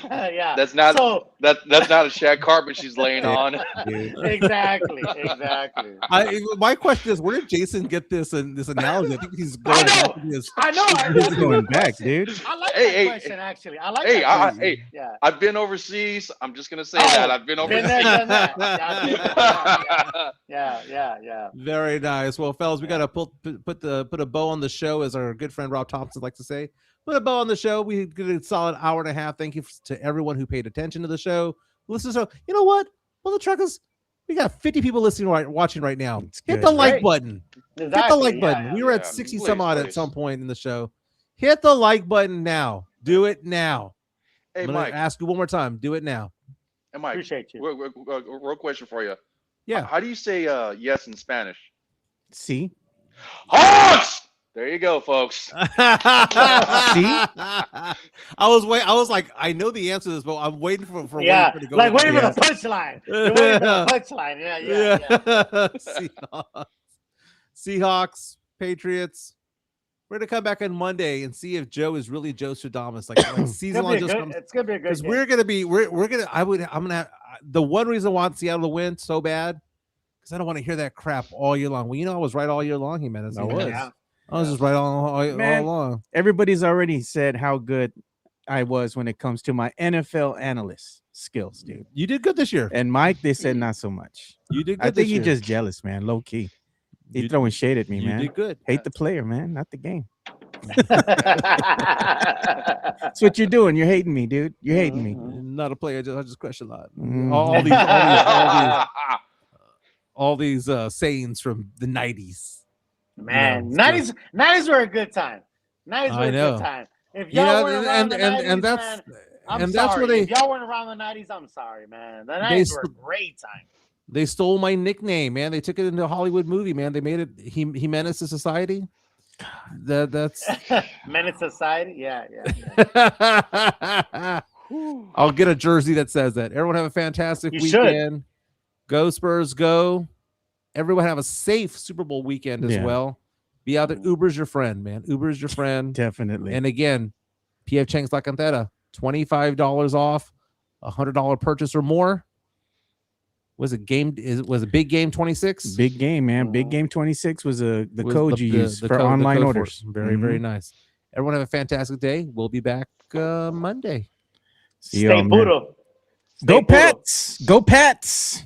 Yeah. That's not So that's not a shag carpet she's laying on. Dude. exactly. My question is, where did Jason get this analogy? I think he's I going know. back to his. I know. He's going back, dude. I like Hey, that hey, question actually. I like Hey, that I, question. hey, Yeah. I've been overseas. I'm just gonna say Oh, that I've been Been overseas. there, done that. Yeah. Very nice. Well, fellas, we got to put a bow on the show, as our good friend Rob Thompson likes to say. Put a bow on the show. We did a solid hour and a half. Thank you to everyone who paid attention to the show. Listen to the show. You know what? Well, the truckers, we got 50 people listening watching right now. It's Hit good. the like Great. button. Hit the Exactly, like yeah, button. yeah. We were at Yeah, 60 please, some odd at please. some point in the show. Hit the like button now. Do it now. Hey, I'm gonna Mike. ask you one more time. Do it now. Hey, Mike. Appreciate you. Real question for you. Yeah. How do you say yes in Spanish? See? Hawks! There you go, folks. I was like, I know the answer to this, but I'm waiting for Yeah, waiting for it to go. like with waiting for it. the punchline. You're waiting for the punchline. Yeah. Seahawks, Patriots. We're gonna come back on Monday and see if Joe is really Joe Stradamus, like season long. It's gonna be a good Because game. we're gonna I'm gonna the one reason I want Seattle to win so bad because I don't want to hear that crap all year long. Well, you know I was right all year long. He meant I was. Yeah. I was just right all Man. along. Everybody's already said how good I was when it comes to my NFL analyst skills, dude. You did good this year. And Mike, they said not so much. You did good I think this he's year. just jealous, man. Low key. He's You- throwing shade at me, You man. did good. Hate the player, man, not the game. That's what you're doing. You're hating me, dude. You're hating me. Not a player. I just crush a lot. Mhm. All these sayings from the 90s. Man, You know, 90s were a good time. 90s were I a know. good time. If Yeah, y'all weren't around the 90s, and that's man, I'm and sorry. that's where they If y'all weren't around the 90s, I'm sorry, man. The 90s were a great time. they stole my nickname, man. They took it into a Hollywood movie, man. They made it he menace to society. That's Menace Society? Yeah. I'll get a jersey that says that. Everyone have a fantastic You should. weekend. Go Spurs, go. Everyone have a safe Super Bowl weekend as Yeah. well. Be out there. Uber's your friend, man. Uber's your friend. Definitely. And again, PF Chang's La Cantera, $25 off, $100 purchase or more. Was it big game 26? Big game, man. Big game 26 was the Was code you use the for code- the online code for orders. it. Very, very Mhm. nice. Everyone have a fantastic day. We'll be back Monday. See y'all, Stay man. puro. Go Stay puro. Pats! Go Pats!